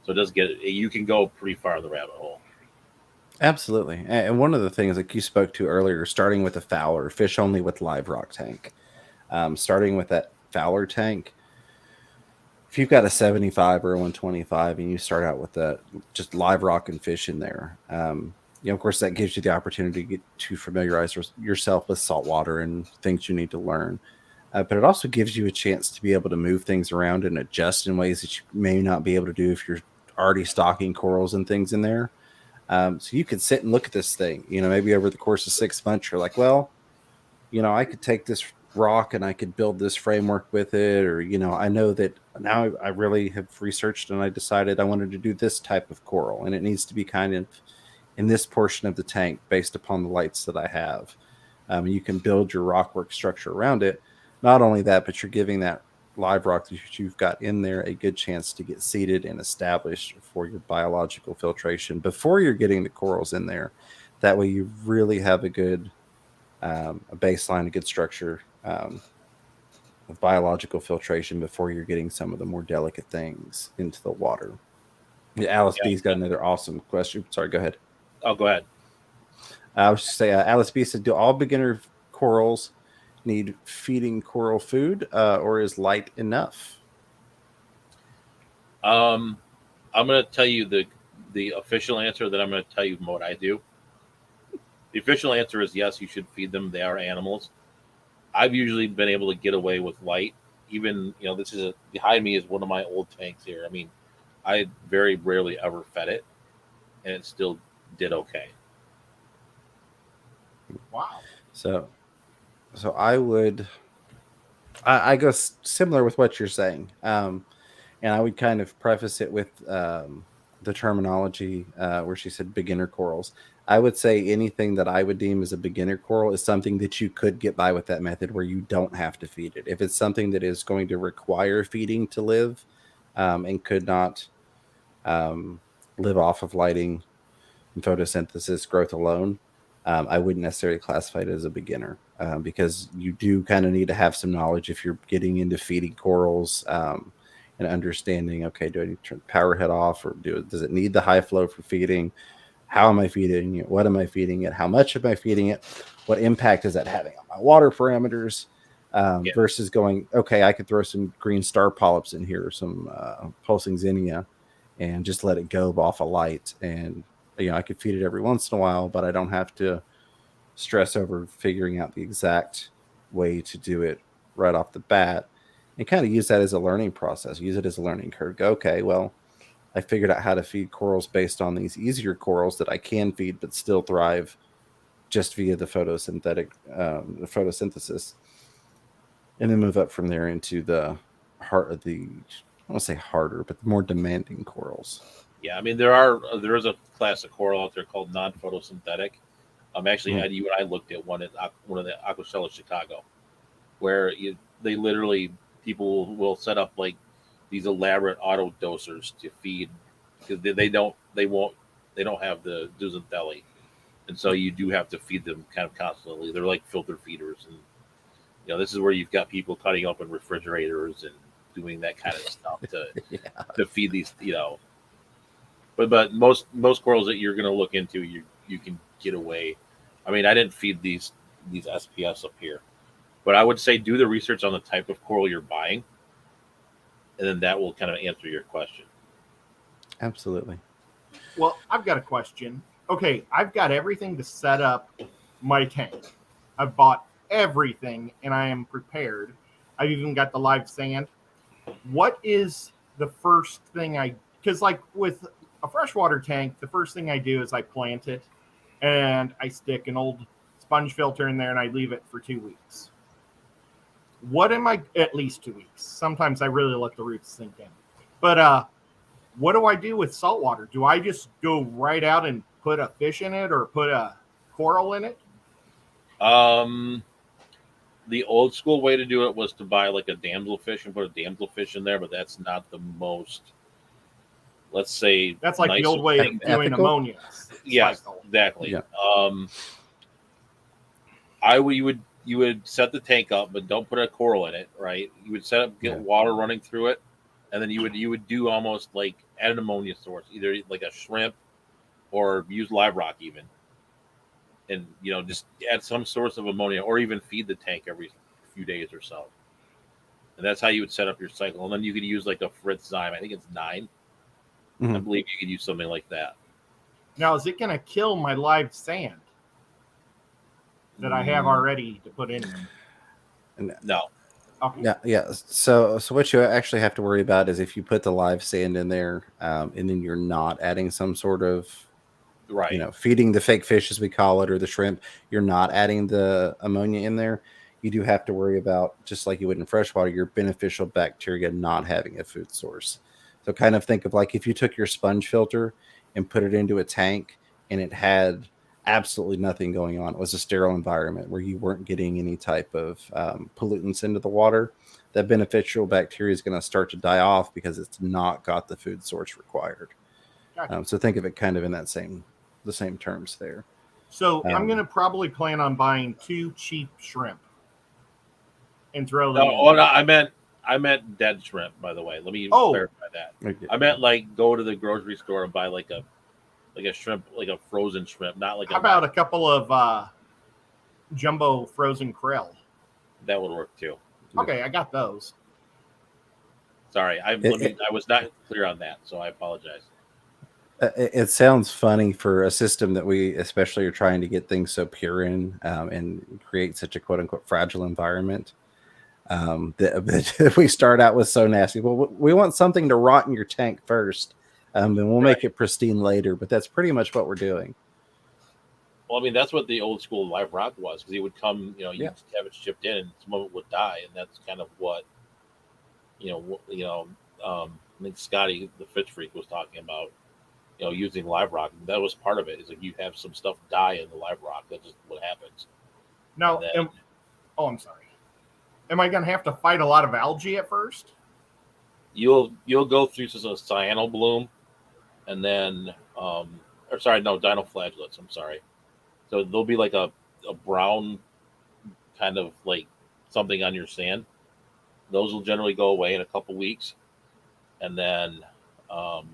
So it does you can go pretty far in the rabbit hole. Absolutely. And one of the things like you spoke to earlier, starting with a Fowler, fish only with live rock tank, starting with that Fowler tank, if you've got a 75 or a 125 and you start out with that just live rock and fish in there, of course, that gives you the opportunity to get to familiarize yourself with saltwater and things you need to learn. But it also gives you a chance to be able to move things around and adjust in ways that you may not be able to do if you're already stocking corals and things in there. So you could sit and look at this thing, maybe over the course of 6 months, you're like, well, I could take this rock and I could build this framework with it. Or, I know that now I really have researched and I decided I wanted to do this type of coral, and it needs to be kind of in this portion of the tank based upon the lights that I have. You can build your rock work structure around it. Not only that, but you're giving that live rock that you've got in there a good chance to get seated and established for your biological filtration before you're getting the corals in there. That way you really have a baseline, a good structure of biological filtration before you're getting some of the more delicate things into the water. Yeah, Alice B's got Yeah. another awesome question. Sorry, go ahead. Oh, go ahead. I was just say, Alice B said, "Do all beginner corals need feeding coral food, or is light enough?" Um, I'm going to tell you the official answer. That I'm going to tell you what I do. The official answer is yes. You should feed them. They are animals. I've usually been able to get away with light. Even this is behind me is one of my old tanks here. I mean, I very rarely ever fed it, and it still did okay. Wow. So So I go similar with what you're saying. And I would kind of preface it with the terminology where she said beginner corals. I would say anything that I would deem as a beginner coral is something that you could get by with that method where you don't have to feed it. If it's something that is going to require feeding to live and could not um, live off of lighting and photosynthesis growth alone, I wouldn't necessarily classify it as a beginner because you do kind of need to have some knowledge if you're getting into feeding corals and understanding, okay, do I need to turn the power head off or does it need the high flow for feeding? How am I feeding it? What am I feeding it? How much am I feeding it? What impact is that having on my water parameters? Yeah. Versus going, okay, I could throw some green star polyps in here, or some pulsing zinnia, and just let it go off a light. And I could feed it every once in a while, but I don't have to stress over figuring out the exact way to do it right off the bat. And kind of use that as a learning process. Use it as a learning curve. Go, okay, well, I figured out how to feed corals based on these easier corals that I can feed, but still thrive just via the the photosynthesis, and then move up from there into the heart of the, I won't say harder, but the more demanding corals. Yeah, I mean there is a class of coral out there called non-photosynthetic. Actually, Mhm. Ed, you and I looked at one of the Aquacella Chicago, where they literally people will set up like these elaborate auto dosers to feed because they don't have the Duzentheli, and so you do have to feed them kind of constantly. They're like filter feeders, and this is where you've got people cutting open refrigerators and doing that kind of stuff Yeah. to feed these. But most corals that you're going to look into, you can get away. I mean, I didn't feed these SPFs up here, but I would say do the research on the type of coral you're buying, and then that will kind of answer your question. Absolutely. Well, I've got a question. Okay, I've got everything to set up my tank. I've bought everything and I am prepared. I've even got the live sand. What is the first thing because like with a freshwater tank, the first thing I do is I plant it and I stick an old sponge filter in there and I leave it for 2 weeks. What am I, at least 2 weeks? Sometimes I really let the roots sink in. But what do I do with saltwater? Do I just go right out and put a fish in it or put a coral in it? Um, the old school way to do it was to buy like a damselfish and put a damselfish in there, but that's not the most, let's say, That's like the old nicest way thing. of doing Ethical? ammonia. Yes, Cycle. exactly. Yeah. You would set the tank up, but don't put a coral in it, right? You would get Yeah. water running through it, and then you would do almost like add an ammonia source, either like a shrimp or use live rock even, and just add some source of ammonia, or even feed the tank every few days or so. And that's how you would set up your cycle. And then you could use like a Fritz Zyme. I think it's 9. I Mhm. believe you could use something like that. Now, is it going to kill my live sand that I have already to put in them? And No. Okay. yeah. So what you actually have to worry about is if you put the live sand in there, and then you're not adding some sort of, Right. feeding the fake fish as we call it, or the shrimp, you're not adding the ammonia in there. You do have to worry about, just like you would in freshwater, your beneficial bacteria not having a food source. So kind of think of like if you took your sponge filter and put it into a tank and it had absolutely nothing going on. It was a sterile environment where you weren't getting any type of pollutants into the water. That beneficial bacteria is going to start to die off because it's not got the food source required. Gotcha. So think of it kind of in the same terms there. So I'm going Um, to probably plan on buying 2 cheap shrimp and throw them in No, there. I meant dead shrimp. By the way, let me Oh. clarify that. I meant like go to the grocery store and buy like a shrimp, like a frozen shrimp, not like How about a couple of jumbo frozen krill? that would work too. Okay, I got those. Sorry, I was not clear on that, so I apologize. it sounds funny for a system that we especially are trying to get things so pure in, and create such a quote unquote fragile environment. That we start out with so nasty. Well, we want something to rot in your tank first, and we'll make Right. it pristine later. But that's pretty much what we're doing. Well, I mean, that's what the old school live rock was, because he would come, you Yeah. have it shipped in, and some of it would die, and that's kind of what I think Scotty, the fish freak, was talking about. Using live rock. That was part of it. Is like you have some stuff die in the live rock. That's just what happens. Now, And then, I'm sorry. Am I going to have to fight a lot of algae at first? you'll go through some cyanal bloom, and then dinoflagellates. I'm sorry. So there'll be like a brown kind of like something on your sand. Those will generally go away in a couple weeks, and then um,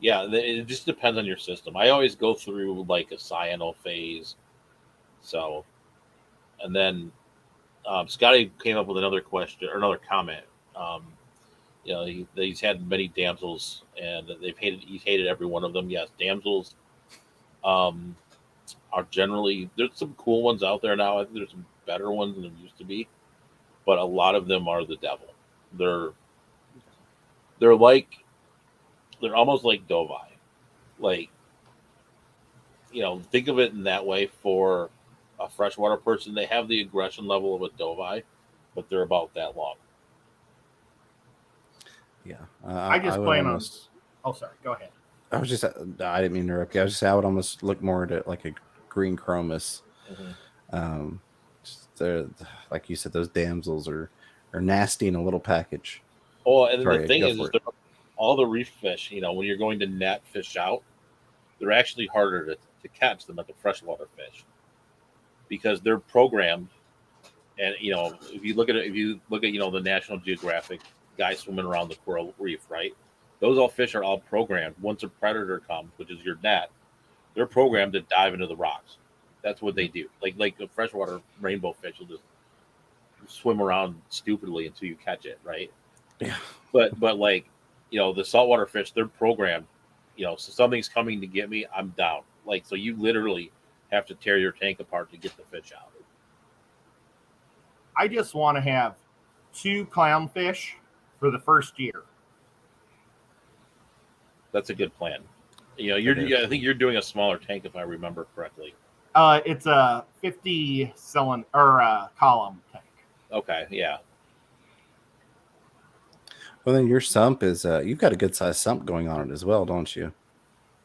it just depends on your system. I always go through like a cyanal phase. So, and then Scotty came up with another question or another comment. Um, he's had many damsels, and he's hated every one of them. Yes, damsels um, are generally, there's some cool ones out there now. I think there's some better ones than there used to be, but a lot of them are the devil. They're almost like Dovi. Like, think of it in that way for a freshwater person. They have the aggression level of a Dovi, but they're about that long. Yeah. I just would plan almost, on. Oh, sorry. Go ahead. I was just, I didn't mean to interrupt you. I was just saying I would almost look more at like a green chromis. They're, like you said, those damsels are nasty in a little package. Oh, and then Sorry, the thing go is for it. all the reef fish, when you're going to net fish out, they're actually harder to catch than like the freshwater fish, because they're programmed. And if you look at the National Geographic guy swimming around the coral reef, right? Those fish are all programmed. Once a predator comes, which is your net, they're programmed to dive into the rocks. That's what they do. Like a freshwater rainbow fish will just swim around stupidly until you catch it, right? Yeah. But like, the saltwater fish, they're programmed. So something's coming to get me, I'm down. Like, so you literally have to tear your tank apart to get the fish out. I just want to have 2 clownfish for the first year. That's a good plan. I think you're doing a smaller tank, if I remember correctly. It's a 50 cylinder or column tank. Okay, yeah. Well, then your sump is, you've got a good sized sump going on it as well, don't you?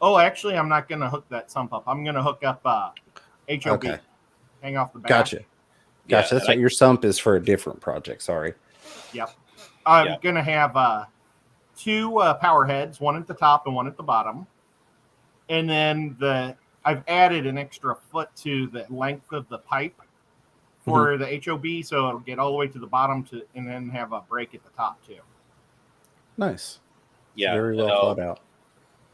Oh, actually, I'm not going to hook that sump up. I'm going to hook up HOB. Okay. Hang off the back. Gotcha. That's right. Your sump is for a different project. Sorry. Yep. I'm going to have 2 power heads, one at the top and one at the bottom. And then I've added an extra foot to the length of the pipe for the HOB, so it'll get all the way to the bottom and then have a break at the top too. Nice. Yeah. Very well thought out.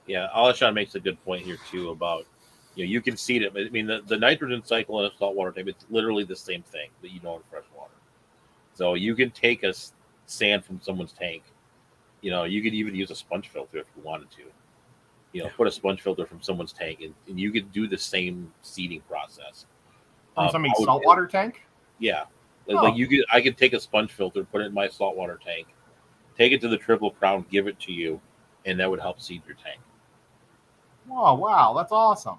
Yeah. Alashon makes a good point here too about, you can seed it. I mean, the nitrogen cycle in a saltwater tank, it's literally the same thing that you know in freshwater. So you can take a sand from someone's tank. You could even use a sponge filter if you wanted to. Put a sponge filter from someone's tank, and you could do the same seeding process. From somebody's saltwater tank? Yeah. I could take a sponge filter, put it in my saltwater tank, take it to the Triple Crown, give it to you, and that would help seed your tank. Oh, wow. That's awesome.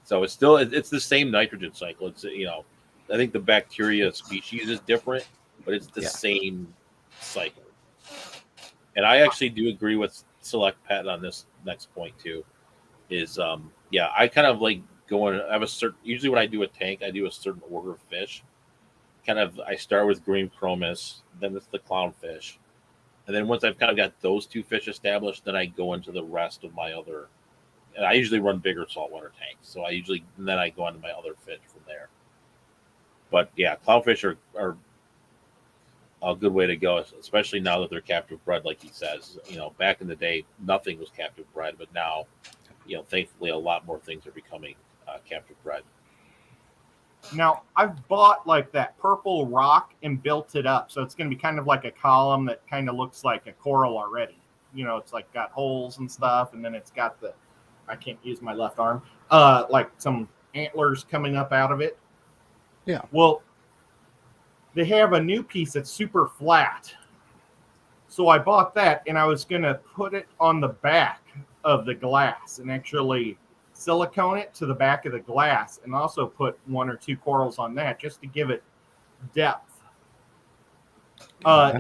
So it's the same nitrogen cycle. It's, I think the bacteria species is different, but it's the same cycle. And I actually do agree with Select Pet on this next point too. Is I kind of like going. I have a certain. Usually when I do a tank, I do a certain order of fish. I start with green chromis, then it's the clownfish, and then once I've kind of got those 2 fish established, then I go into the rest of my other. And I usually run bigger saltwater tanks, so then I go on to my other fish from there. But yeah, clownfish are a good way to go, especially now that they're captive bred, like he says. Back in the day, nothing was captive bred, but now, thankfully, a lot more things are becoming captive bred. Now, I've bought like that purple rock and built it up, so it's going to be kind of like a column that kind of looks like a coral already. It's like got holes and stuff, and then it's got I can't use my left arm, like some antlers coming up out of it. Yeah. Well, they have a new piece that's super flat. So I bought that, and I was going to put it on the back of the glass and actually silicone it to the back of the glass and also put 1 or 2 corals on that just to give it depth.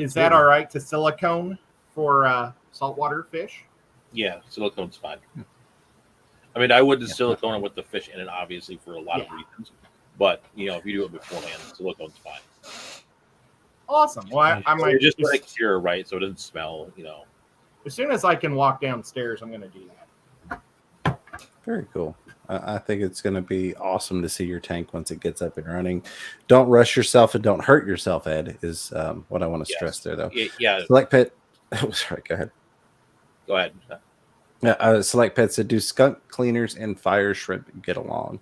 Is that all right to silicone for saltwater fish? Yeah, silicone's fine. I mean, I wouldn't silicone it with the fish in it, obviously, for a lot of reasons. But, if you do it beforehand, silicone's fine. Awesome. Well, I might just let it cure, right? So it doesn't smell, As soon as I can walk downstairs, I'm going to do that. Very cool. I think it's going to be awesome to see your tank once it gets up and running. Don't rush yourself and don't hurt yourself, Ed, is what I want to stress there, though. Yeah. Select Pet. Oh, sorry, go ahead. Go ahead. Select Pet said, do skunk cleaners and fire shrimp get along?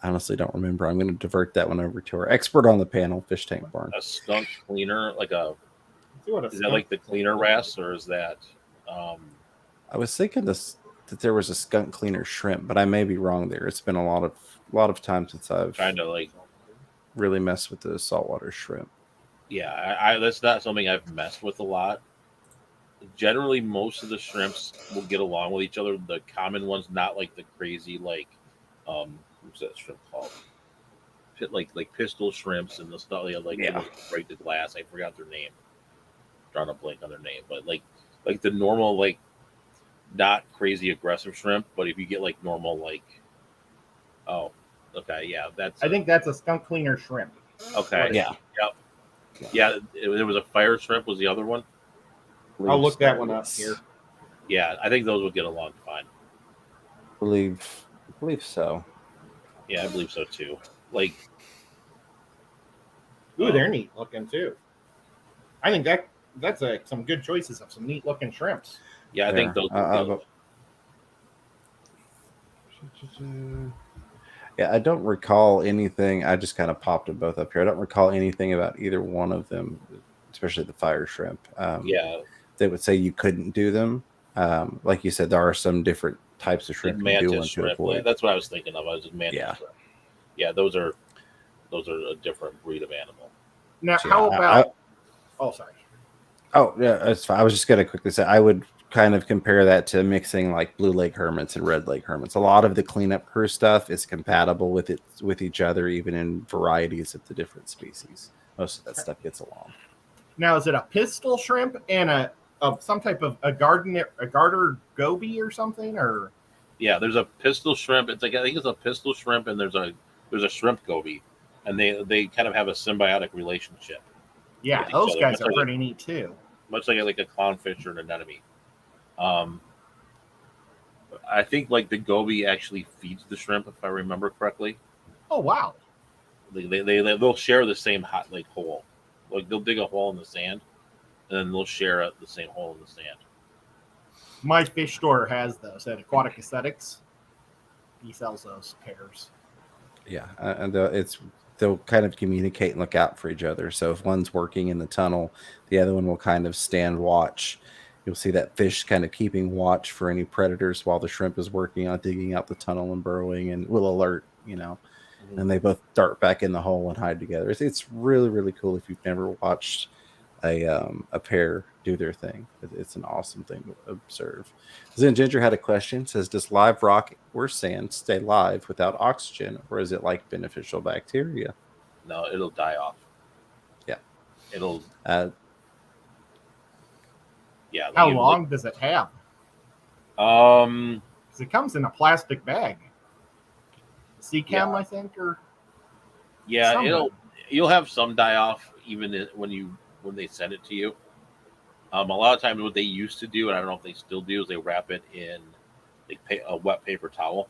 I honestly don't remember. I'm going to divert that one over to our expert on the panel, Fish Tank Barn. A skunk cleaner, is that like the cleaner wrasse, or is that? I was thinking that there was a skunk cleaner shrimp, but I may be wrong there. It's been a lot of time since I've kind of really messed with the saltwater shrimp. Yeah, I that's not something I've messed with a lot. Generally, most of the shrimps will get along with each other. The common ones, not like the crazy what's that shrimp called? Like pistol shrimps and the stuff break the glass. I forgot their name. Drawing a blank on their name, but like the normal not crazy aggressive shrimp. But if you get normal I think that's a skunk cleaner shrimp. Okay. Yeah. Yep. Yeah. There was a fire shrimp. Was the other one? I'll look that one up here. Yeah, I think those would get along fine. I believe so. Yeah, I believe so too. Ooh, they're neat looking too. I think that's some good choices of some neat looking shrimps. Yeah, I think those. Yeah, I don't recall anything. I just kind of popped them both up here. I don't recall anything about either one of them, especially the fire shrimp. They would say you couldn't do them. Like you said, there are some different types of shrimp you do want to avoid. That's what I was thinking of. I was just mantis shrimp. Yeah, those are a different breed of animal. Now, how about? Sorry. Oh, yeah, that's fine. I was just going to quickly say I would kind of compare that to mixing blue leg hermits and red leg hermits. A lot of the cleanup crew stuff is compatible with each other, even in varieties of the different species. Most of that stuff gets along. Now, is it a pistol shrimp and some type of a garter goby or something, or? Yeah, there's a pistol shrimp. I think it's a pistol shrimp, and there's a shrimp goby, and they kind of have a symbiotic relationship. Yeah, those guys are pretty neat too. Much like a clownfish or an anemone. I think the goby actually feeds the shrimp, if I remember correctly. Oh wow! They'll share the same hole. They'll dig a hole in the sand, and then they'll share the same hole in the sand. My fish store has those at Aquatic Aesthetics. He sells those pairs. Yeah, and they'll kind of communicate and look out for each other. So if one's working in the tunnel, the other one will kind of stand watch. You'll see that fish kind of keeping watch for any predators while the shrimp is working on digging out the tunnel and burrowing, and will alert, and they both dart back in the hole and hide together. It's really, really cool if you've never watched a pair do their thing. It's an awesome thing to observe. Zen Ginger had a question. Says, does live rock or sand stay live without oxygen, or is it like beneficial bacteria? No, it'll die off. Yeah. It'll How long does it have? 'Cause it comes in a plastic bag. Seachem, I think, or you'll have some die off even when they send it to you. A lot of times what they used to do, and I don't know if they still do, is they wrap it in a wet paper towel.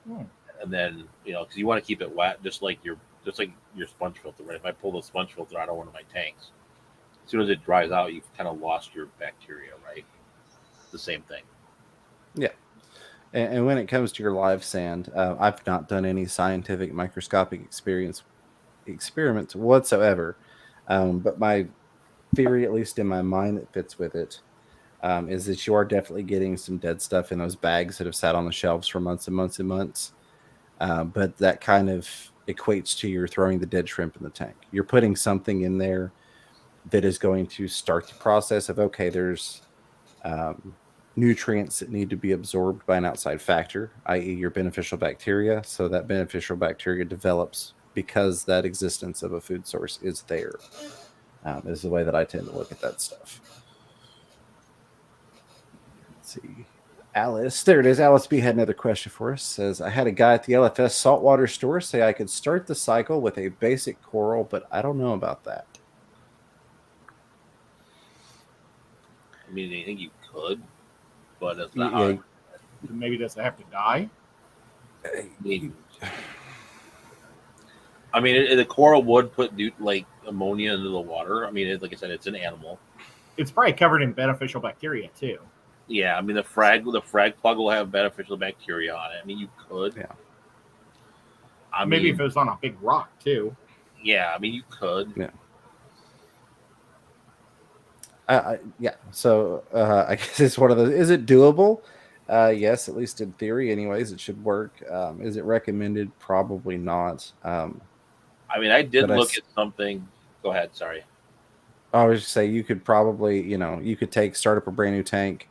And then, because you want to keep it wet, just like your sponge filter, right? If I pull the sponge filter out of one of my tanks, as soon as it dries out, you've kind of lost your bacteria, right? The same thing. Yeah. And when it comes to your live sand, I've not done any scientific microscopic experiments whatsoever. But my theory, at least in my mind, that fits with it, is that you are definitely getting some dead stuff in those bags that have sat on the shelves for months and months and months. But that kind of equates to you're throwing the dead shrimp in the tank. You're putting something in there that is going to start the process of, okay, there's nutrients that need to be absorbed by an outside factor, i.e., your beneficial bacteria. So that beneficial bacteria develops because that existence of a food source is there. Is the way that I tend to look at that stuff. Let's see. Alice, there it is. Alice B had another question for us. Says, I had a guy at the LFS saltwater store say I could start the cycle with a basic coral, but I don't know about that. I mean, I think you could, but that's not Yeah, Maybe does it have to die? I mean, the coral would put like ammonia into the water. I mean, like I said, it's an animal. It's probably covered in beneficial bacteria too. Yeah, I mean the frag plug will have beneficial bacteria on it. I mean, you could. Yeah. Maybe if it was on a big rock too. Yeah, I mean you could. Yeah. Yeah. So I guess it's one of those. Is it doable? Yes, at least in theory. Anyways, it should work. Is it recommended? Probably not. I mean, I did look at something. Go ahead. Sorry. I was just say you could probably, you could start up a brand new tank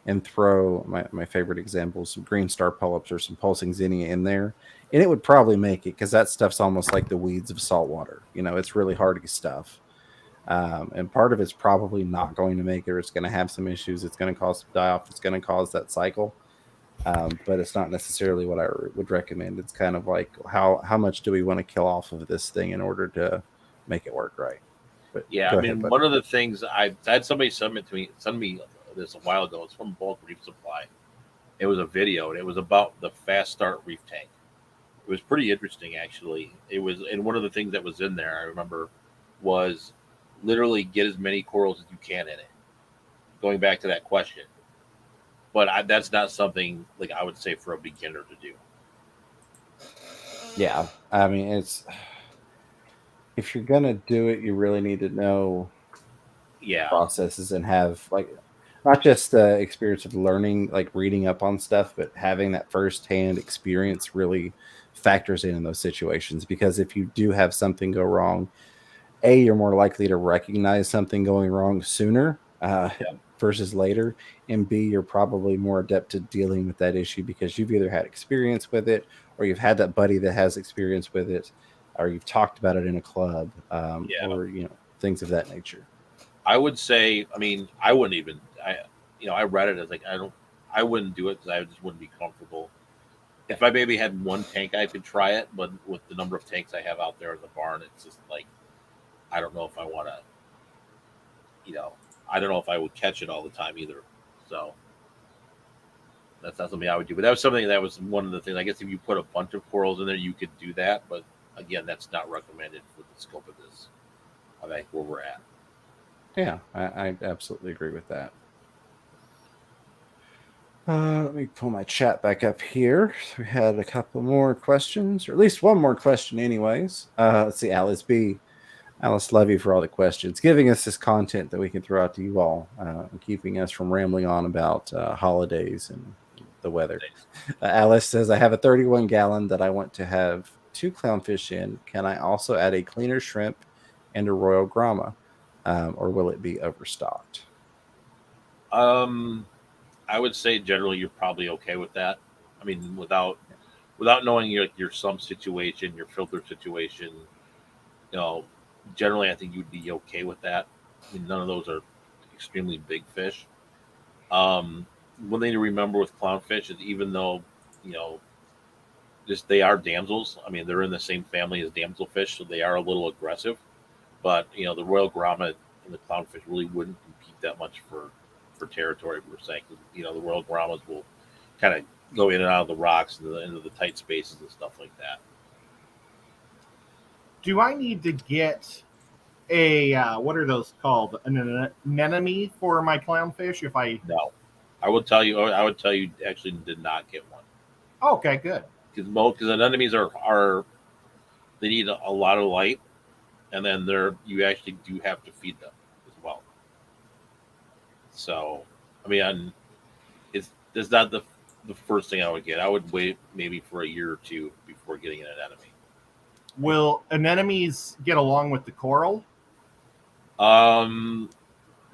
and throw my favorite example, some green star polyps or some pulsing zinnia in there, and it would probably make it because that stuff's almost like the weeds of saltwater. It's really hardy stuff. And part of it's probably not going to make it, or it's going to have some issues. It's going to cause some die off. It's going to cause that cycle. But it's not necessarily what I would recommend. It's kind of like how much do we want to kill off of this thing in order to make it work right? But yeah, I mean, one of the things I had somebody send me this a while ago. It's from Bulk Reef Supply. It was a video, and it was about the Fast Start Reef Tank. It was pretty interesting, actually. It was, and one of the things that was in there, I remember, was literally get as many corals as you can in it. Going back to that question, but that's not something like I would say for a beginner to do. Yeah, I mean, it's if you're gonna do it, you really need to know processes and have like not just the experience of learning, like reading up on stuff, but having that firsthand experience really factors in those situations. Because if you do have something go wrong, you're more likely to recognize something going wrong sooner versus later, and B, you're probably more adept to dealing with that issue because you've either had experience with it, or you've had that buddy that has experience with it, or you've talked about it in a club, or things of that nature. I would say, I mean, I wouldn't even, I read it as like I wouldn't do it because I just wouldn't be comfortable. If I maybe had one tank, I could try it, but with the number of tanks I have out there in the barn, it's just like I don't know if I want to, I don't know if I would catch it all the time either. So that's not something I would do. But that was something that was one of the things. I guess if you put a bunch of corals in there, you could do that. But again, that's not recommended for the scope of this. I think where we're at. Yeah, I absolutely agree with that. Let me pull my chat back up here. We had a couple more questions, or at least one more question anyways. Let's see, Alice B. Alice, love you for all the questions, giving us this content that we can throw out to you all, and keeping us from rambling on about holidays and the weather. Alice says, I have a 31 gallon that I want to have 2 clownfish in. Can I also add a cleaner shrimp and a royal grama, or will it be overstocked? I would say generally you're probably okay with that. I mean, without knowing your sump situation, your filter situation, generally I think you'd be okay with that. I mean, none of those are extremely big fish. One thing to remember with clownfish is even though, just they are damsels. I mean, they're in the same family as damselfish, so they are a little aggressive. But the royal grommet and the clownfish really wouldn't compete that much for territory per se. The royal grommas will kind of go in and out of the rocks into the tight spaces and stuff like that. Do I need to get a what are those called? An anemone for my clownfish? If I No, I would tell you actually did not get one. Okay, good. Because anemones are they need a lot of light, and then you actually do have to feed them as well. So, I mean, it's not the first thing I would get. I would wait maybe for a year or two before getting an anemone. Will anemones get along with the coral?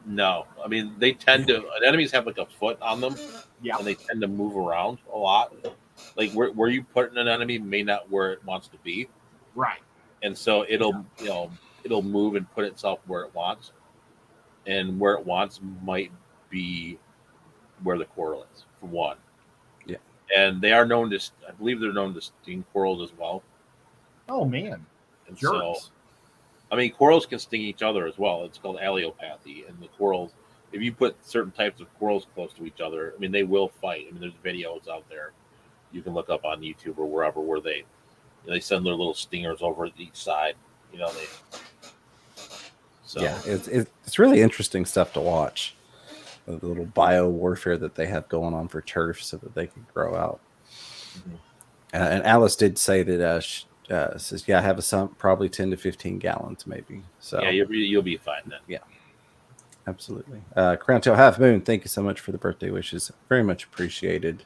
No, I mean they tend to. Anemones have like a foot on them, Yeah. and they tend to move around a lot. Like where you put an anemone may not where it wants to be, Right. and so it'll move and put itself where it wants, and where it wants might be where the coral is for one. Yeah. And they are known to, I believe they're known to sting corals as well. Oh man. And Jerks. so, I mean, corals can sting each other as well. It's called allelopathy. And the corals, if you put certain types of corals close to each other, I mean, they will fight. I mean, there's videos out there you can look up on YouTube or wherever where they send their little stingers over each side. You know, they. So Yeah, it's really interesting stuff to watch. The little bio warfare that they have going on for turf so that they can grow out. Mhm. And Alice did say that says, yeah, I have a sump, probably 10 to 15 gallons, maybe. So yeah, you'll be fine then. Yeah, absolutely. Crown Tail Half Moon, thank you so much for the birthday wishes. Very much appreciated.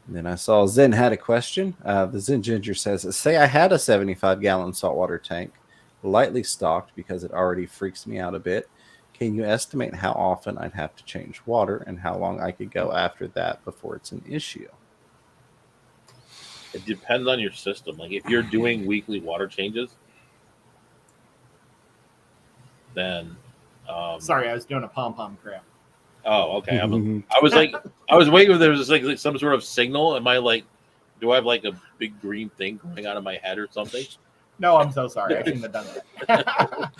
And then I saw Zen had a question. The Zen Ginger says, say I had a 75-gallon saltwater tank, lightly stocked because it already freaks me out a bit. Can you estimate how often I'd have to change water and how long I could go after that before it's an issue? It depends on your system. Like if you're doing weekly water changes, then Sorry, I was doing a pom pom crab. oh, okay. I was waiting if there was like some sort of signal. Am I like, do I have like a big green thing coming out of my head or something? No, I'm so sorry. I shouldn't have done that.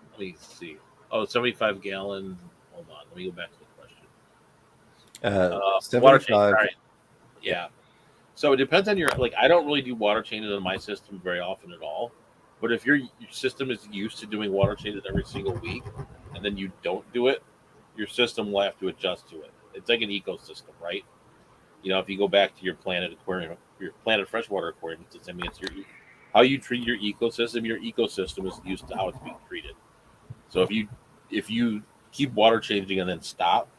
Let me see. Oh, 75 gallon. Hold on. Let me go back to the question. Water 75. change. All right. Yeah. So it depends on your, like, I don't really do water changes in my system very often at all. But if your system is used to doing water changes every single week and then you don't do it, your system will have to adjust to it. It's like an ecosystem, right? You know, if you go back to your planet aquarium, your planet freshwater aquarium system, I mean, it's how you treat your ecosystem. Your ecosystem is used to how it's being treated. So if you keep water changing and then stop,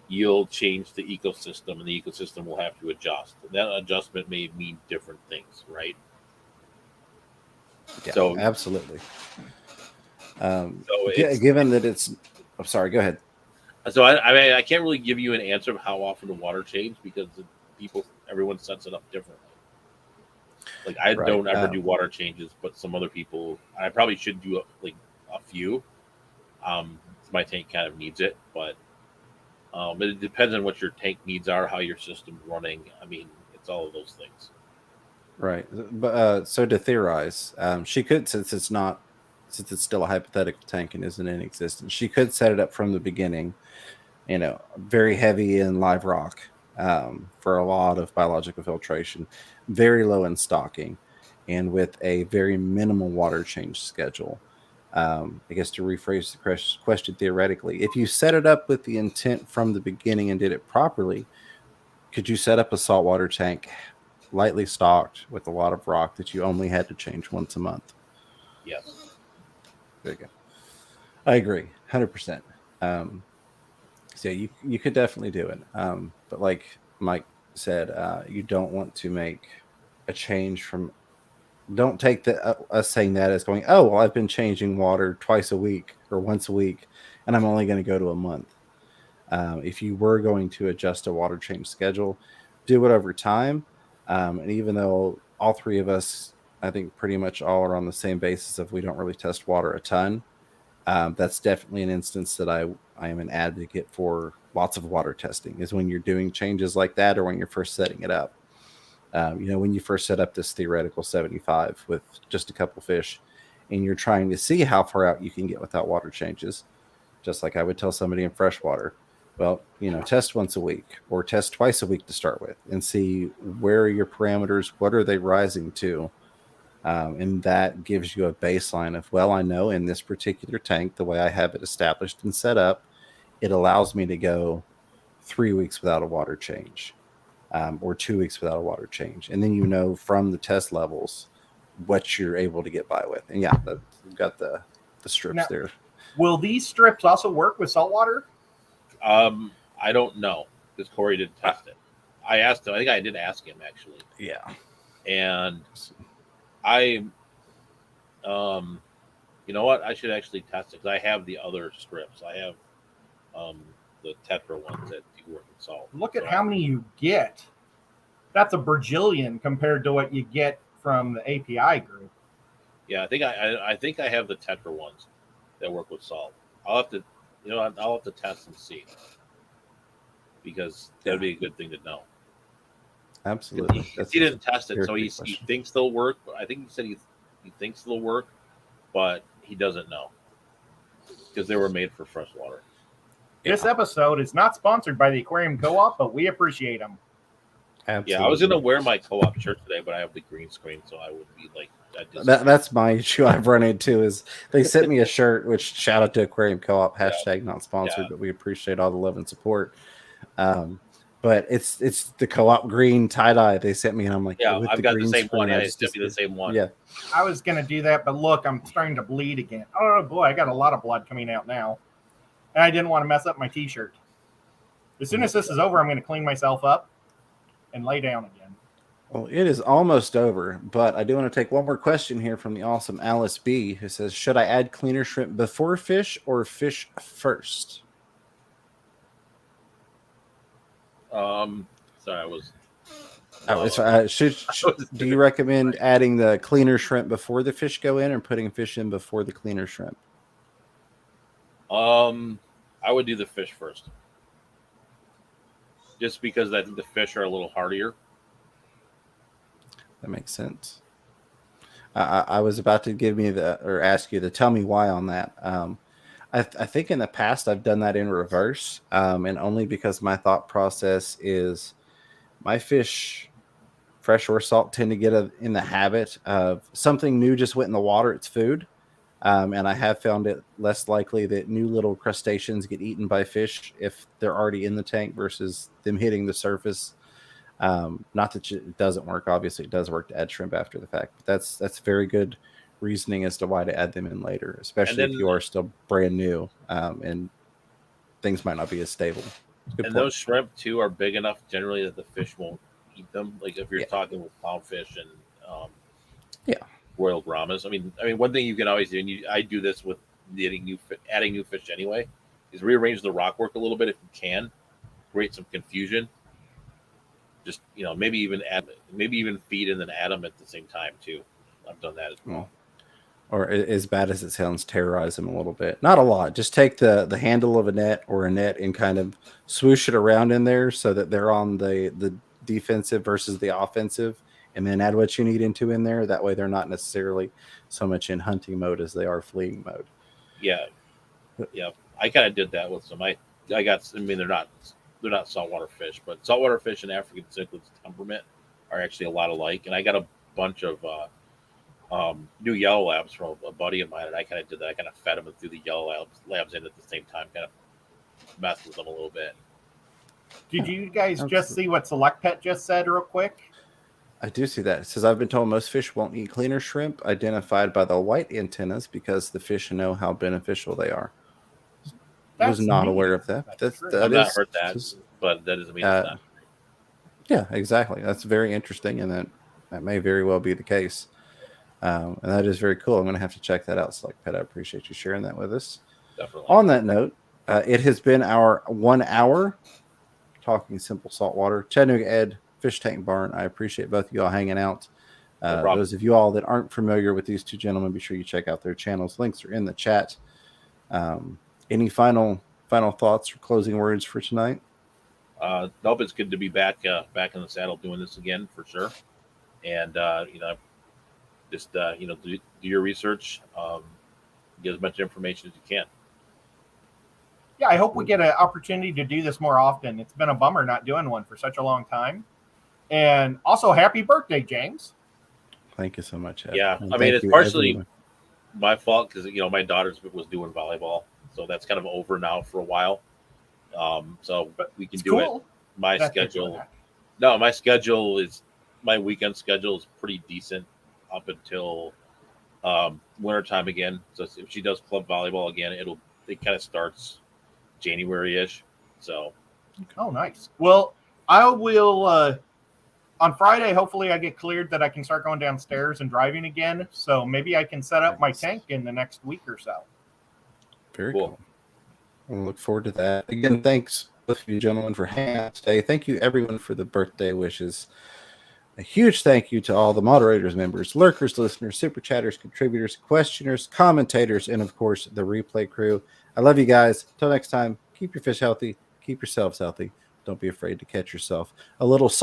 you'll change the ecosystem, and the ecosystem will have to adjust. That adjustment may mean different things, right? Yeah, So absolutely. it's Given that it's, I'm sorry, go ahead. so I mean I can't really give you an answer of how often the water change because everyone sets it up differently. Like I Right. don't ever do water changes, but some other people I probably should do like a few. My tank kind of needs it, but it depends on what your tank needs are, how your system's running. I mean, it's all of those things. Right. But so to theorize, she could, since it's still a hypothetical tank and isn't in existence, she could set it up from the beginning, very heavy in live rock for a lot of biological filtration, very low in stocking, and with a very minimal water change schedule. I guess to rephrase the question theoretically, if you set it up with the intent from the beginning and did it properly, could you set up a saltwater tank lightly stocked with a lot of rock that you only had to change once a month? Yes. There you go. I agree, 100%. So yeah, you could definitely do it. But like Mike said, you don't want to make a change from. Don't take us saying that as going, oh well, I've been changing water twice a week or once a week, and I'm only going to go to a month. If you were going to adjust a water change schedule, do it over time. And even though all three of us, I think pretty much all are on the same basis of we don't really test water a ton, that's definitely an instance that I am an advocate for lots of water testing is when you're doing changes like that or when you're first setting it up. When you first set up this theoretical 75 with just a couple fish and you're trying to see how far out you can get without water changes, just like I would tell somebody in freshwater, well, test once a week or test twice a week to start with and see where are your parameters, what are they rising to? And that gives you a baseline of, well, I know in this particular tank, the way I have it established and set up, it allows me to go 3 weeks without a water change, or 2 weeks without a water change. And then from the test levels what you're able to get by with. And yeah, we've got the strips Now, there. will these strips also work with saltwater? I don't know because Corey didn't test it. I asked him. I think I did ask him actually. Yeah. And I You know what? I should actually test it because I have the other strips. I have the Tetra ones that do work with salt. Look at how many you get. That's a bajillion compared to what you get from the API group. Yeah, I think I have the Tetra ones that work with salt. I'll have to, I'll have to test and see because that'd be a good thing to know. Absolutely. He didn't test it, very so good he question. thinks they'll work. I think he said he thinks they'll work, but he doesn't know because they were made for fresh water. This episode is not sponsored by the Aquarium Co-op, but we appreciate them. Absolutely. Yeah, I was gonna wear my co-op shirt today, but I have the green screen, so I would be like, that's my issue I've run into is they sent me a shirt, which shout out to Aquarium Co-op, hashtag not sponsored, but we appreciate all the love and support. But it's the co-op green tie-dye they sent me, and I'm like, yeah, with I've got the green same one. screen, Yeah, it's definitely the same one. Yeah, I was going to do that, but look, I'm starting to bleed again. Oh, boy, I got a lot of blood coming out now. And I didn't want to mess up my T-shirt. As soon as this is over, I'm going to clean myself up and lay down again. well, it is almost over, but I do want to take one more question here from the awesome Alice B, who says, should I add cleaner shrimp before fish or fish first? Sorry, I was. Do you recommend adding the cleaner shrimp before the fish go in, or putting fish in before the cleaner shrimp? I would do the fish first, just because I think the fish are a little hardier. That makes sense. I was about to ask you to tell me why on that. I think in the past I've done that in reverse, and only because my thought process is my fish, fresh or salt, tend to get in the habit of something new just went in the water, it's food. And I have found it less likely that new little crustaceans get eaten by fish if they're already in the tank versus them hitting the surface. Not that it doesn't work. Obviously, it does work to add shrimp after the fact. But that's very good reasoning as to why to add them in later, especially if you are still brand new and things might not be as stable. And those shrimp too are big enough generally that the fish won't eat them. Like if you're talking with clownfish and royal brahmas. I mean, one thing you can always do, and I do this with adding new fish anyway, is rearrange the rock work a little bit if you can, create some confusion. Just maybe even feed and then add them at the same time too. I've done that as well. Or as bad as it sounds, terrorize them a little bit. Not a lot. Just take the handle of a net or a net and kind of swoosh it around in there so that they're on the defensive versus the offensive, and then add what you need in there. That way they're not necessarily so much in hunting mode as they are fleeing mode. Yeah. I kind of did that with some. They're not saltwater fish, but saltwater fish and African cichlids temperament are actually a lot alike. And I got a bunch of new yellow labs from a buddy of mine, and I kind of did that. I kind of fed them and threw the yellow labs in at the same time, kind of messed with them a little bit. Did you guys just see what Select Pet just said real quick? I do see that. It says, I've been told most fish won't eat cleaner shrimp, identified by the white antennas because the fish know how beneficial they are. I was not aware of that. I've not heard that, but that doesn't mean it's not. Yeah, exactly. That's very interesting, and that may very well be the case. And that is very cool. I'm going to have to check that out, Select Pet. I appreciate you sharing that with us. Definitely. On that note, it has been our 1 hour talking simple saltwater. Chattanooga Ed, Fish Tank Barn. I appreciate both of you all hanging out. Those of you all that aren't familiar with these two gentlemen, be sure you check out their channels. Links are in the chat. Any final thoughts or closing words for tonight? Nope, it's good to be back in the saddle doing this again for sure. And just do your research, get as much information as you can. Yeah, I hope we get an opportunity to do this more often. It's been a bummer not doing one for such a long time. And also, happy birthday, James. Thank you so much, Ed. Yeah, And it's partially my fault because my daughter was doing volleyball, so that's kind of over now for a while. So we can do it. My schedule my weekend schedule is pretty decent up until wintertime again. So if she does club volleyball again, it kind of starts January-ish. So nice. Well, I will on Friday, hopefully I get cleared that I can start going downstairs and driving again. So maybe I can set up my tank in the next week or so. Very cool. We'll look forward to that. Again, thanks both of you gentlemen for hanging out today. Thank you everyone for the birthday wishes. A huge thank you to all the moderators, members, lurkers, listeners, super chatters, contributors, questioners, commentators, and of course the replay crew. I love you guys. Until next time, keep your fish healthy, keep yourselves healthy. Don't be afraid to catch yourself a little